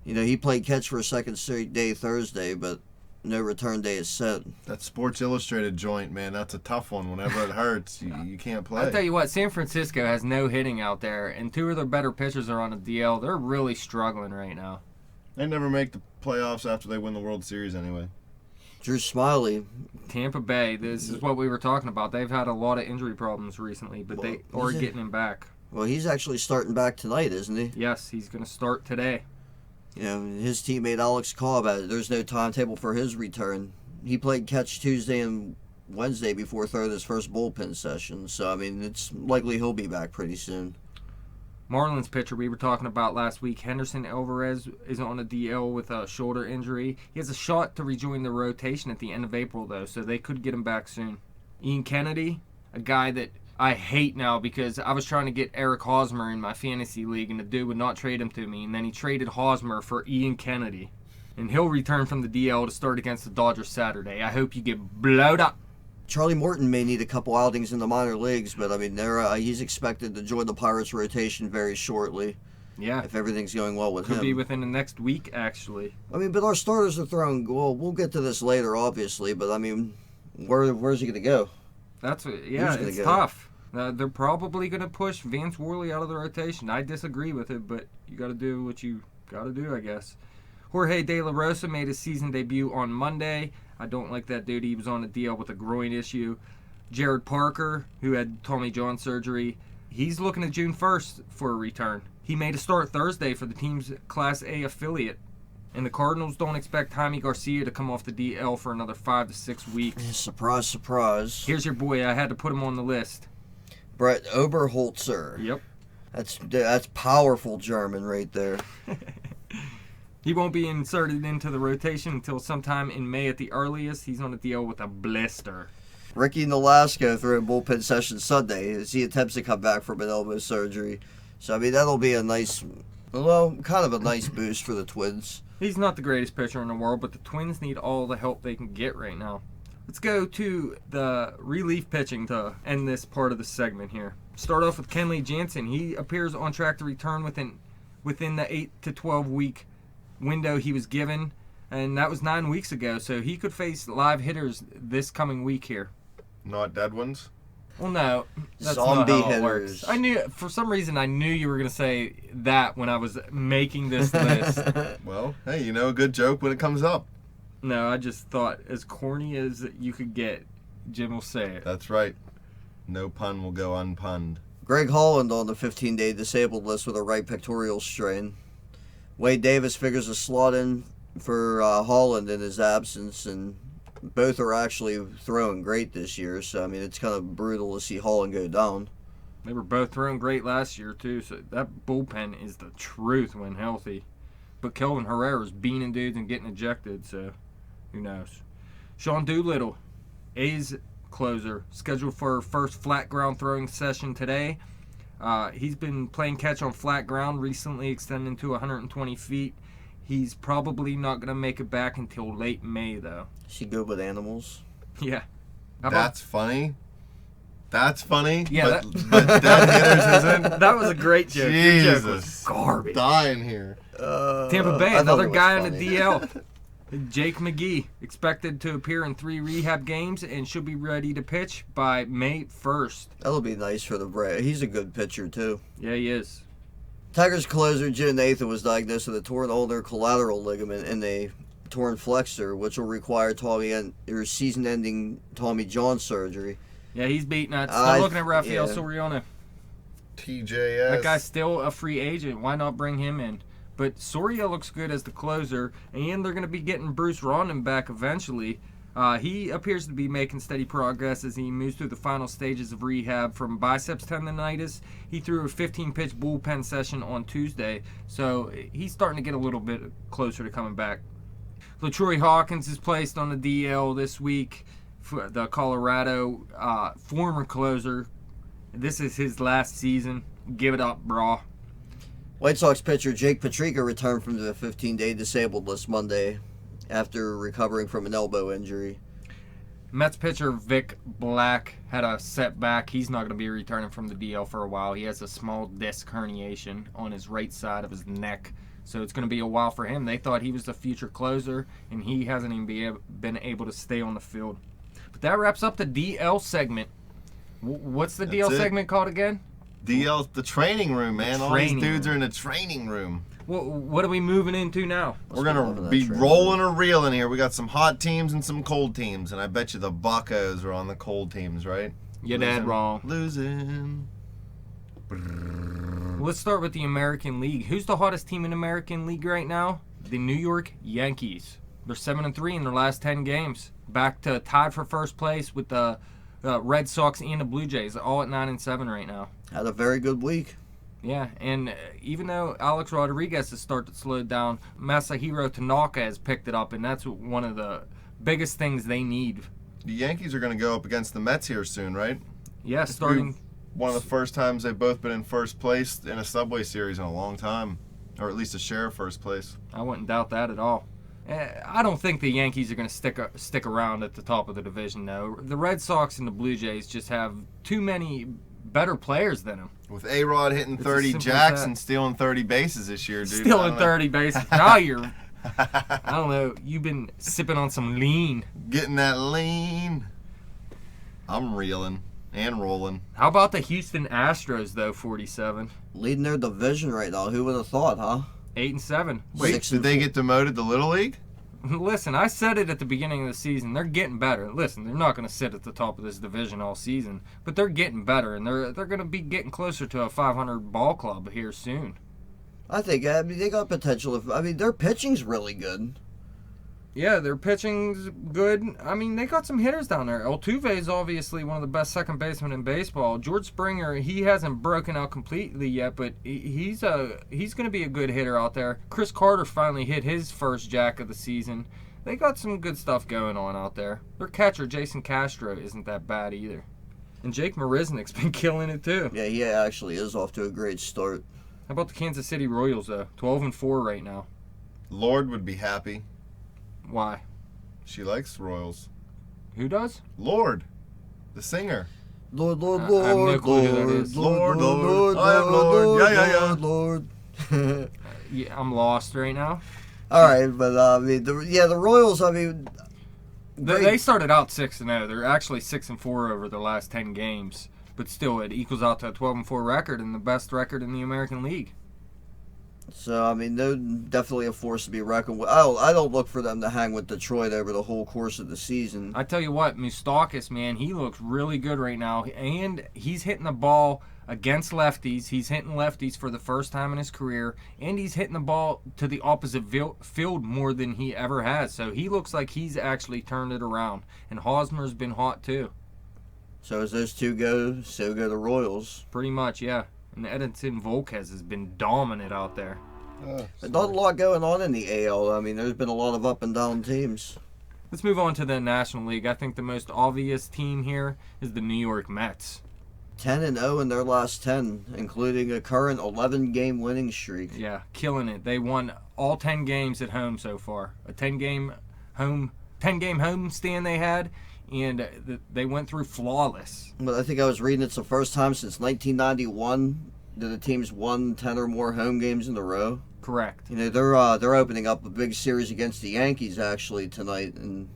He played catch for a second straight day Thursday, but no return day is set. That Sports Illustrated joint, man, that's a tough one. Whenever it hurts, you can't play. I'll tell you what, San Francisco has no hitting out there, and two of their better pitchers are on a DL. They're really struggling right now. They never make the playoffs after they win the World Series anyway. Drew Smiley. Tampa Bay, this is what we were talking about. They've had a lot of injury problems recently, but they are getting him back. Well, he's actually starting back tonight, isn't he? Yes, he's going to start today. His teammate Alex Cobb, there's no timetable for his return. He played catch Tuesday and Wednesday before throwing his first bullpen session. So, it's likely he'll be back pretty soon. Marlins pitcher we were talking about last week, Henderson Alvarez, is on a DL with a shoulder injury. He has a shot to rejoin the rotation at the end of April, though, so they could get him back soon. Ian Kennedy, a guy that I hate now because I was trying to get Eric Hosmer in my fantasy league, and the dude would not trade him to me, and then he traded Hosmer for Ian Kennedy. And he'll return from the DL to start against the Dodgers Saturday. I hope you get blowed up. Charlie Morton may need a couple outings in the minor leagues, but he's expected to join the Pirates rotation very shortly. Yeah. If everything's going well with him. Could be within the next week, actually. But our starters are throwing. Well, we'll get to this later, obviously. But where's he going to go? It's tough. They're probably going to push Vance Worley out of the rotation. I disagree with it, but you got to do what you got to do, I guess. Jorge De La Rosa made his season debut on Monday. I don't like that dude. He was on a DL with a groin issue. Jared Parker, who had Tommy John surgery, he's looking at June 1st for a return. He made a start Thursday for the team's Class A affiliate. And the Cardinals don't expect Jaime Garcia to come off the DL for another 5 to 6 weeks. Surprise, surprise. Here's your boy. I had to put him on the list. Brett Oberholzer. Yep. That's powerful German right there. He won't be inserted into the rotation until sometime in May at the earliest. He's on a DL with a blister. Ricky Nolasco threw a bullpen session Sunday as he attempts to come back from an elbow surgery. So, that'll be a nice boost for the Twins. He's not the greatest pitcher in the world, but the Twins need all the help they can get right now. Let's go to the relief pitching to end this part of the segment here. Start off with Kenley Jansen. He appears on track to return within the 8 to 12 week window he was given, and that was 9 weeks ago, so he could face live hitters this coming week here. Not dead ones? Well, no, that's Zombie not how hitters. it works. I knew, for some reason, I knew you were going to say that when I was making this list. Well, hey, a good joke when it comes up. No, I just thought, as corny as you could get, Jim will say it. That's right. No pun will go unpunned. Greg Holland on the 15-day disabled list with a right pectoral strain. Wade Davis figures a slot in for Holland in his absence, and both are actually throwing great this year. So, it's kind of brutal to see Holland go down. They were both throwing great last year, too, so that bullpen is the truth when healthy. But Kelvin Herrera's beaning dudes and getting ejected, so who knows. Sean Doolittle, A's closer, scheduled for her first flat ground throwing session today. He's been playing catch on flat ground, recently extending to 120 feet. He's probably not going to make it back until late May, though. Is he good with animals? Yeah. That's funny. That's funny. Yeah, but dead hitters isn't. That was a great joke. Your joke was Jesus. garbage. Dying here. Tampa Bay, I thought another it was guy on funny. the DL. Jake McGee, expected to appear in 3 rehab games and should be ready to pitch by May 1st. That'll be nice for the Braves. He's a good pitcher, too. Yeah, he is. Tigers closer Joe Nathan was diagnosed with a torn ulnar collateral ligament and a torn flexor, which will require season-ending Tommy John surgery. Yeah, he's beating it. Still looking at Rafael Soriano. TJS. That guy's still a free agent. Why not bring him in? But Soria looks good as the closer, and they're going to be getting Bruce Rondon back eventually. He appears to be making steady progress as he moves through the final stages of rehab from biceps tendonitis. He threw a 15-pitch bullpen session on Tuesday, so he's starting to get a little bit closer to coming back. LaTroy Hawkins is placed on the DL this week for the Colorado former closer. This is his last season. Give it up, brah. White Sox pitcher Jake Patrica returned from the 15-day disabled list Monday after recovering from an elbow injury. Mets pitcher Vic Black had a setback. He's not going to be returning from the DL for a while. He has a small disc herniation on his right side of his neck. So it's going to be a while for him. They thought he was the future closer, and he hasn't even been able to stay on the field. But that wraps up the DL segment. What's the DL segment called again? DL's the training room, man. All these dudes are in the training room. What are we moving into now? We're going to be rolling or reeling here. We got some hot teams and some cold teams, and I bet you the Buccos are on the cold teams, right? You're dead wrong. Losing. Let's start with the American League. Who's the hottest team in American League right now? The New York Yankees. They're 7-3 in their last 10 games. Back to tied for first place with the Red Sox and the Blue Jays, all at 9-7 right now. Had a very good week. Yeah, and even though Alex Rodriguez has started to slow down, Masahiro Tanaka has picked it up, and that's one of the biggest things they need. The Yankees are going to go up against the Mets here soon, right? Yeah, starting one of the first times they've both been in first place in a Subway Series in a long time, or at least a share of first place. I wouldn't doubt that at all. I don't think the Yankees are going to stick around at the top of the division, though. The Red Sox and the Blue Jays just have too many better players than them. With A-Rod hitting 30 jacks and stealing 30 bases this year, dude. Stealing 30 bases. Now you're, I don't know, you've been sipping on some lean. Getting that lean. I'm reeling and rolling. How about the Houston Astros, though, 47? Leading their division right now. Who would have thought, huh? 8-7. Wait, did they get demoted to Little League? Listen, I said it at the beginning of the season. They're getting better. Listen, they're not going to sit at the top of this division all season, but they're getting better, and they're going to be getting closer to a 500 ball club here soon. I think, they got potential. Their pitching's really good. Yeah, their pitching's good. They got some hitters down there. Altuve is obviously one of the best second basemen in baseball. George Springer, he hasn't broken out completely yet, but he's going to be a good hitter out there. Chris Carter finally hit his first jack of the season. They got some good stuff going on out there. Their catcher, Jason Castro, isn't that bad either. And Jake Marisnik's been killing it too. Yeah, he actually is off to a great start. How about the Kansas City Royals, though? 12-4 right now. Lord would be happy. Why? She likes Royals. Who does? Lord, the singer. Lord, I have no clue who that is. Lord, I am Lord. Yeah. Lord. Yeah, I'm lost right now. All right, but the Royals. They started out 6-0. They're actually 6-4 over the last 10 games, but still, it equals out to a 12-4 record and the best record in the American League. So, they're definitely a force to be reckoned with. I don't look for them to hang with Detroit over the whole course of the season. I tell you what, Moustakas, man, he looks really good right now, and he's hitting the ball against lefties. He's hitting lefties for the first time in his career, and he's hitting the ball to the opposite field more than he ever has. So he looks like he's actually turned it around, and Hosmer's been hot too. So as those two go, so go the Royals. Pretty much, yeah. And Edinson Volquez has been dominant out there. There's not a lot going on in the AL. There's been a lot of up and down teams. Let's move on to the National League. I think the most obvious team here is the New York Mets. 10-0 in their last 10, including a current 11-game winning streak. Yeah, killing it. They won all 10 games at home so far. A 10-game home stand they had, and they went through flawless. But I think I was reading it's the first time since 1991 that the team's won 10 or more home games in a row. Correct. They're opening up a big series against the Yankees actually tonight, and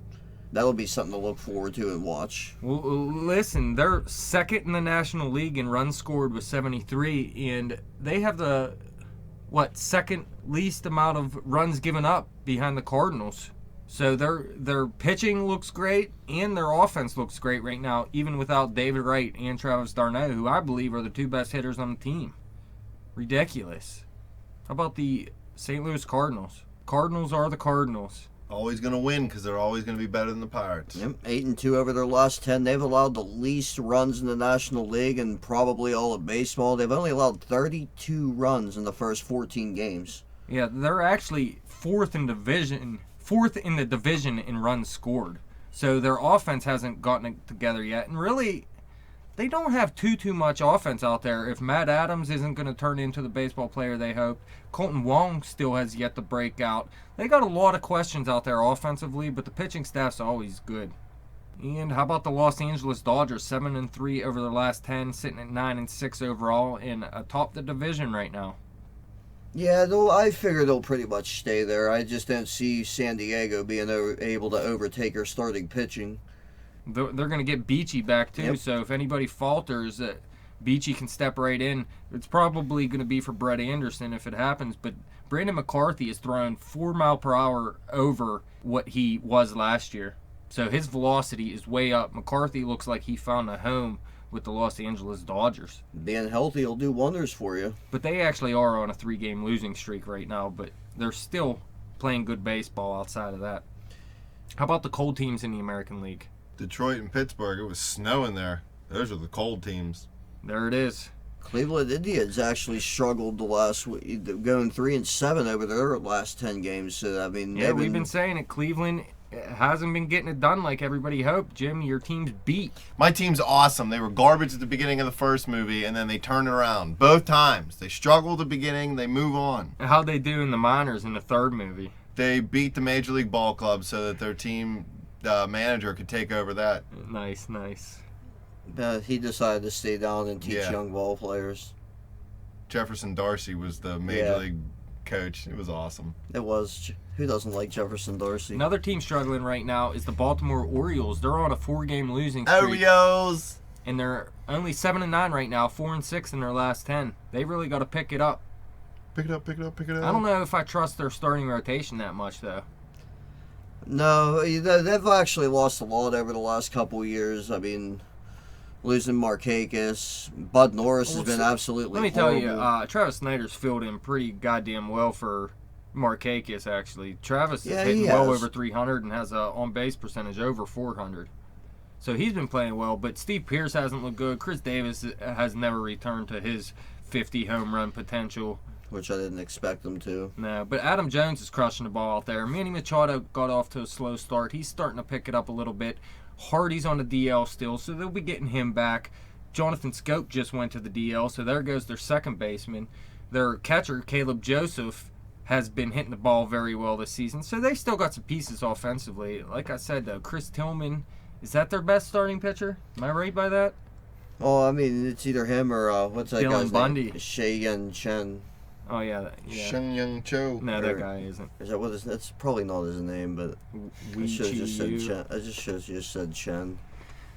that'll be something to look forward to and watch. Well, listen, they're second in the National League in runs scored with 73, and they have the second least amount of runs given up behind the Cardinals. So their pitching looks great, and their offense looks great right now, even without David Wright and Travis d'Arnaud, who I believe are the two best hitters on the team. Ridiculous. How about the St. Louis Cardinals? Cardinals are the Cardinals. Always going to win because they're always going to be better than the Pirates. Yep, 8-2 over their last 10. They've allowed the least runs in the National League and probably all of baseball. They've only allowed 32 runs in the first 14 games. Yeah, they're actually fourth in the division in runs scored. So their offense hasn't gotten it together yet. And really, they don't have too much offense out there. If Matt Adams isn't going to turn into the baseball player they hoped, Colton Wong still has yet to break out. They got a lot of questions out there offensively, but the pitching staff's always good. And how about the Los Angeles Dodgers? 7-3 over their last 10, sitting at 9-6 overall, and atop the division right now. Yeah, I figure they'll pretty much stay there. I just don't see San Diego being able to overtake their starting pitching. They're going to get Beachy back too, Yep. so if anybody falters, Beachy can step right in. It's probably going to be for Brett Anderson if it happens, but Brandon McCarthy is throwing 4 miles per hour over what he was last year. So his velocity is way up. McCarthy looks like he found a home with the Los Angeles Dodgers. Being healthy will do wonders for you. But they actually are on a 3-game losing streak right now, but they're still playing good baseball outside of that. How about the cold teams in the American League? Detroit and Pittsburgh. It was snowing there. Those are the cold teams. There it is. Cleveland Indians actually struggled the last week, going 3-7 over their last 10 games. So I mean, Yeah, we've been saying it. Cleveland hasn't been getting it done like everybody hoped. Jim, your team's beat. My team's awesome. They were garbage at the beginning of the first movie, and then they turned it around. Both times. They struggle at the beginning, they move on. How'd they do in the minors in the third movie? They beat the Major League Ball Club so that their team manager could take over that. Nice. he decided to stay down and teach Yeah. young ball players. Jefferson Darcy was the Major Yeah. League coach. It was awesome. It was. Who doesn't like Jefferson Darcy? Another team struggling right now is the Baltimore Orioles. They're on a 4-game losing streak. Oreos! And they're only 7-9 right now, 4-6 in their last 10. They really got to pick it up. Pick it up. I don't know if I trust their starting rotation that much, though. No, they've actually lost a lot over the last couple of years. I mean, losing Markakis, Bud Norris has been absolutely Let me tell you, horrible. Travis Snyder's filled in pretty goddamn well for Markakis, actually. Travis is Yeah, hitting he well has. over 300 and has a on-base percentage over 400. So he's been playing well, but Steve Pearce hasn't looked good. Chris Davis has never returned to his 50 home run potential. Which I didn't expect them to. No, but Adam Jones is crushing the ball out there. Manny Machado got off to a slow start. He's starting to pick it up a little bit. Hardy's on the DL still, so they'll be getting him back. Jonathan Scope just went to the DL, so there goes their second baseman. Their catcher, Caleb Joseph, has been hitting the ball very well this season, so they still got some pieces offensively. Like I said, though, Chris Tillman, is that their best starting pitcher? Am I right by that? Oh, I mean, it's either him or what's that Dylan guy's Bundy. name? Shea-Yen Chen. Oh, yeah. Sheng Yung Cho. No, that guy isn't. Is that what his? That's probably not his name, but I should have just said Wee-Chi-Yu. Chen. I should have just said Chen.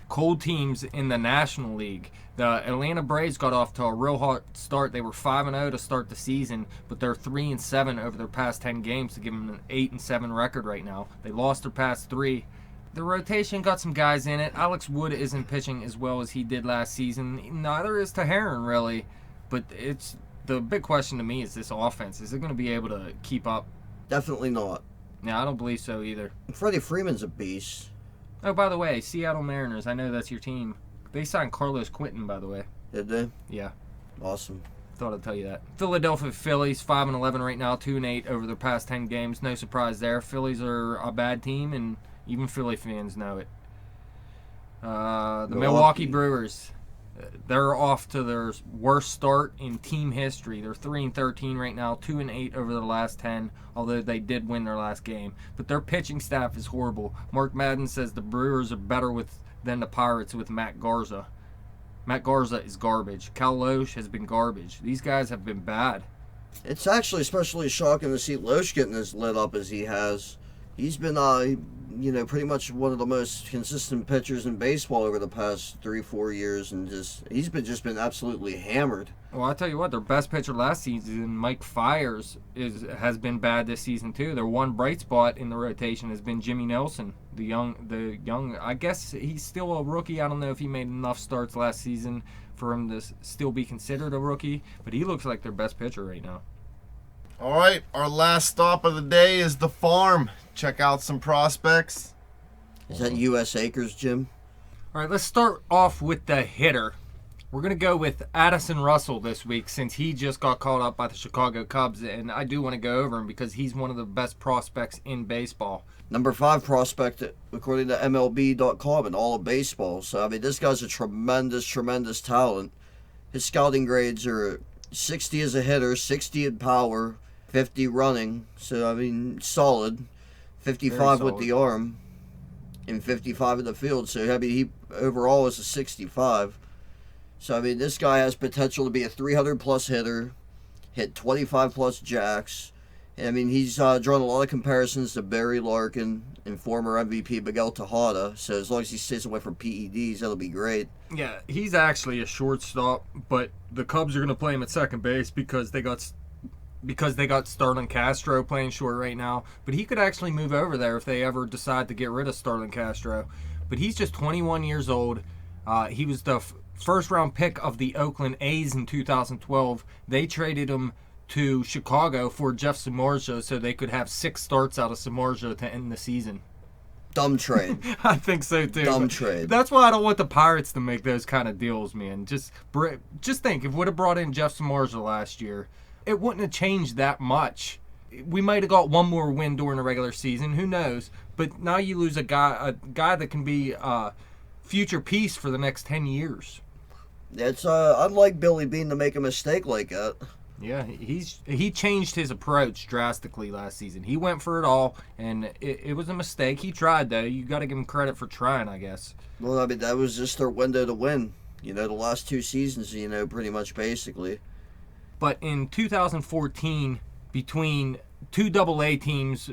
Cold teams in the National League. The Atlanta Braves got off to a real hot start. They were 5-0 to start the season, but they're 3-7 over their past 10 games to give them an 8-7 record right now. They lost their past 3. The rotation got some guys in it. Alex Wood isn't pitching as well as he did last season. Neither is Teheran, really. But it's the big question to me is this offense. Is it going to be able to keep up? Definitely not. No, I don't believe so either. Freddie Freeman's a beast. Oh, by the way, Seattle Mariners, I know that's your team. They signed Carlos Quentin, by the way. Did they? Yeah. Awesome. Thought I'd tell you that. Philadelphia Phillies, 5-11 right now, 2-8 over their past 10 games. No surprise there. Phillies are a bad team, and even Philly fans know it. The Milwaukee Brewers, they're off to their worst start in team history. They're 3-13 right now, 2-8 over the last 10, although they did win their last game. But their pitching staff is horrible. Mark Madden says the Brewers are better than the Pirates with Matt Garza. Matt Garza is garbage. Cal Loesch has been garbage. These guys have been bad. It's actually especially shocking to see Loesch getting as lit up as he has. He's been, pretty much one of the most consistent pitchers in baseball over the past 3-4 years, and he's been absolutely hammered. Well, I tell you what, their best pitcher last season, Mike Fiers, has been bad this season too. Their one bright spot in the rotation has been Jimmy Nelson, the young. I guess he's still a rookie. I don't know if he made enough starts last season for him to still be considered a rookie, but he looks like their best pitcher right now. All right, our last stop of the day is the farm. Check out some prospects. Is that U.S. Acres, Jim? All right, let's start off with the hitter. We're going to go with Addison Russell this week since he just got called up by the Chicago Cubs, and I do want to go over him because he's one of the best prospects in baseball. Number 5 prospect, according to MLB.com, in all of baseball. So, I mean, this guy's a tremendous, tremendous talent. His scouting grades are 60 as a hitter, 60 in power, 50 running. So, I mean, solid. 55 with solid. the arm. and 55 in the field. So, I mean, he overall is a 65. So, I mean, this guy has potential to be a 300-plus hitter, hit 25-plus jacks. And, I mean, he's drawn a lot of comparisons to Barry Larkin and former MVP Miguel Tejada. So, as long as he stays away from PEDs, that'll be great. Yeah, he's actually a shortstop, but the Cubs are going to play him at second base because they got Starlin Castro playing short right now. But he could actually move over there if they ever decide to get rid of Starlin Castro. But he's just 21 years old. He was the first-round pick of the Oakland A's in 2012. They traded him to Chicago for Jeff Samardzija so they could have 6 starts out of Samardzija to end the season. Dumb trade. I think so too. Dumb trade. That's why I don't want the Pirates to make those kind of deals, man. Just think, if we would have brought in Jeff Samardzija last year, it wouldn't have changed that much. We might have got one more win during the regular season. Who knows? But now you lose a guy that can be a future piece for the next 10 years. It's unlike Billy Beane to make a mistake like that. Yeah, he changed his approach drastically last season. He went for it all, and it was a mistake. He tried, though. You got to give him credit for trying, I guess. Well, I mean, that was just their window to win. The last 2 seasons, pretty much basically. But in 2014, between 2 AA teams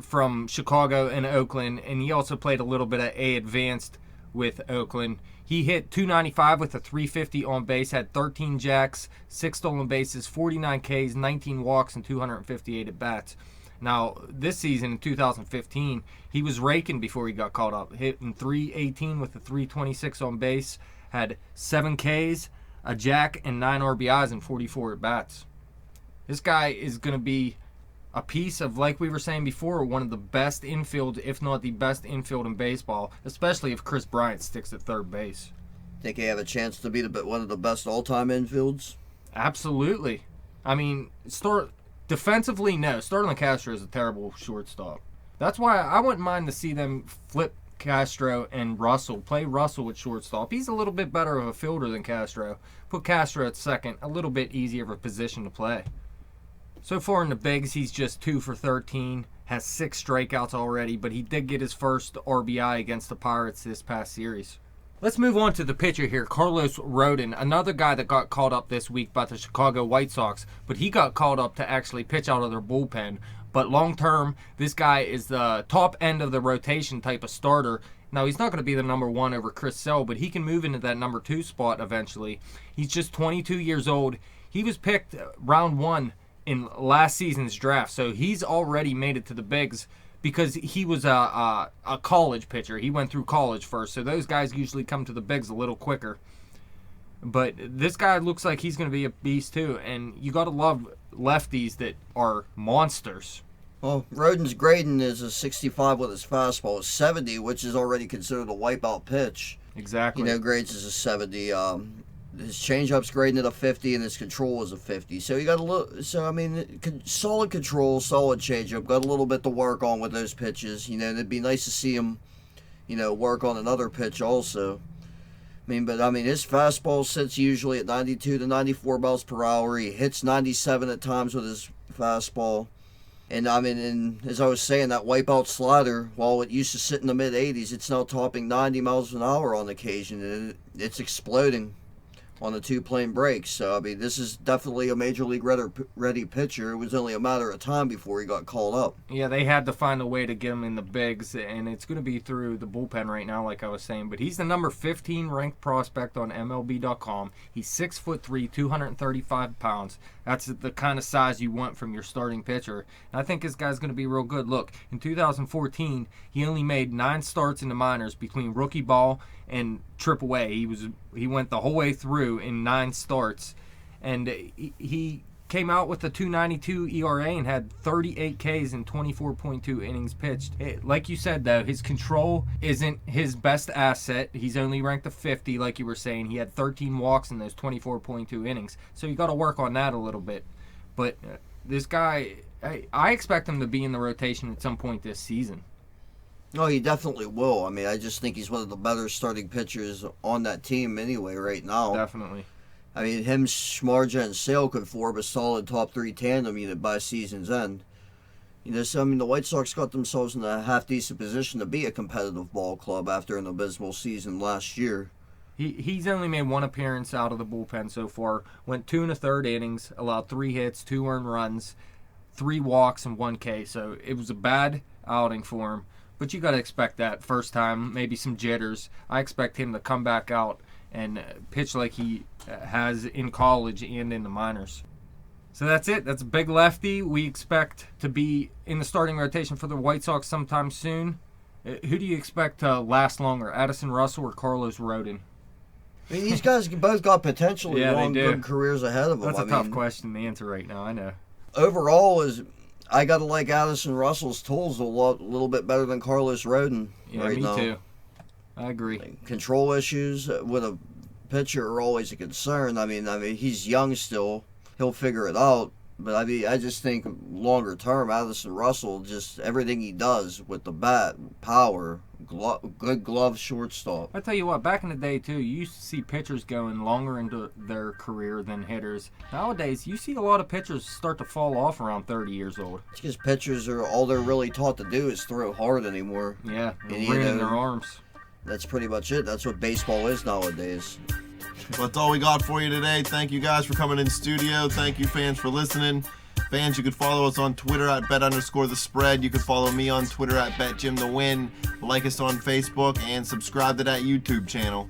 from Chicago and Oakland, and he also played a little bit of A advanced with Oakland, he hit .295 with a .350 on base, had 13 jacks, 6 stolen bases, 49 Ks, 19 walks, and 258 at-bats. Now, this season in 2015, he was raking before he got called up, hitting .318 with a .326 on base, had 7 Ks, a jack, and 9 RBIs and 44 at-bats. This guy is going to be a piece of, like we were saying before, one of the best infield, if not the best infield in baseball, especially if Chris Bryant sticks at third base. Think he have a chance to be one of the best all-time infields? Absolutely. I mean, defensively, no. Starlin Castro is a terrible shortstop. That's why I wouldn't mind to see them flip Castro and Russell. Play Russell at shortstop. He's a little bit better of a fielder than Castro. Put Castro at second. A little bit easier of a position to play. So far in the bigs, he's just 2 for 13, has 6 strikeouts already, but he did get his first RBI against the Pirates this past series. Let's move on to the pitcher here, Carlos Rodon, another guy that got called up this week by the Chicago White Sox, but he got called up to actually pitch out of their bullpen. But long term, this guy is the top end of the rotation type of starter. Now, he's not going to be the number 1 over Chris Sale, but he can move into that number 2 spot eventually. He's just 22 years old. He was picked round 1 in last season's draft, so he's already made it to the bigs because he was a college pitcher. He went through college first, so those guys usually come to the bigs a little quicker. But this guy looks like he's going to be a beast too, and you got to love lefties that are monsters. Well, Rodon's grading is a 65 with his fastball, a 70, which is already considered a wipeout pitch. Exactly. Grades is a 70. His changeup's grading at a 50, and his control is a 50. So you got a little. So I mean, solid control, solid changeup. Got a little bit to work on with those pitches. It'd be nice to see him, work on another pitch also. But his fastball sits usually at 92 to 94 miles per hour. He hits 97 at times with his fastball. And as I was saying, that wipeout slider, while it used to sit in the mid 80s, it's now topping 90 miles an hour on occasion, and it's exploding on the 2 plane breaks. So, this is definitely a major league ready pitcher. It was only a matter of time before he got called up. Yeah, they had to find a way to get him in the bigs, and it's going to be through the bullpen right now, like I was saying. But he's the number 15 ranked prospect on MLB.com. He's 6'3", 235 pounds. That's the kind of size you want from your starting pitcher. And I think this guy's going to be real good. Look, in 2014, he only made 9 starts in the minors between rookie ball and AAA. He went the whole way through in 9 starts, and he came out with a 2.92 ERA and had 38 Ks in 24.2 innings pitched. Like you said, though, his control isn't his best asset. He's only ranked a 50, like you were saying. He had 13 walks in those 24.2 innings, so you got to work on that a little bit. But this guy, I expect him to be in the rotation at some point this season. No, he definitely will. I just think he's one of the better starting pitchers on that team anyway right now. Definitely. Him, Samardzija, and Sale could form a solid top 3 tandem unit by season's end. So, I mean, the White Sox got themselves in a half-decent position to be a competitive ball club after an abysmal season last year. He's only made one appearance out of the bullpen so far. Went 2 1/3 innings, allowed 3 hits, 2 earned runs, 3 walks, and 1 K. So it was a bad outing for him. But you got to expect that first time, maybe some jitters. I expect him to come back out and pitch like he has in college and in the minors. So that's it. That's a big lefty. We expect to be in the starting rotation for the White Sox sometime soon. Who do you expect to last longer, Addison Russell or Carlos Rodon? I mean, these guys both got potentially Yeah, they long, do. good careers ahead of them. That's a tough question to answer right now, I know. Overall, I got to like Addison Russell's tools a little bit better than Carlos Rodon Yeah, right me now. too. I agree. Control issues with a pitcher are always a concern. I mean, he's young still. He'll figure it out. But I just think longer term, Addison Russell, just everything he does with the bat, power, good glove, shortstop. I tell you what, back in the day too, you used to see pitchers going longer into their career than hitters. Nowadays, you see a lot of pitchers start to fall off around 30 years old. It's because pitchers are all they're really taught to do is throw hard anymore. Yeah, And, ruining their arms. That's pretty much it. That's what baseball is nowadays. Well, that's all we got for you today. Thank you guys for coming in studio. Thank you, fans, for listening. Fans, you can follow us on Twitter at bet_the_spread. You can follow me on Twitter at betjimthewin. Like us on Facebook and subscribe to that YouTube channel.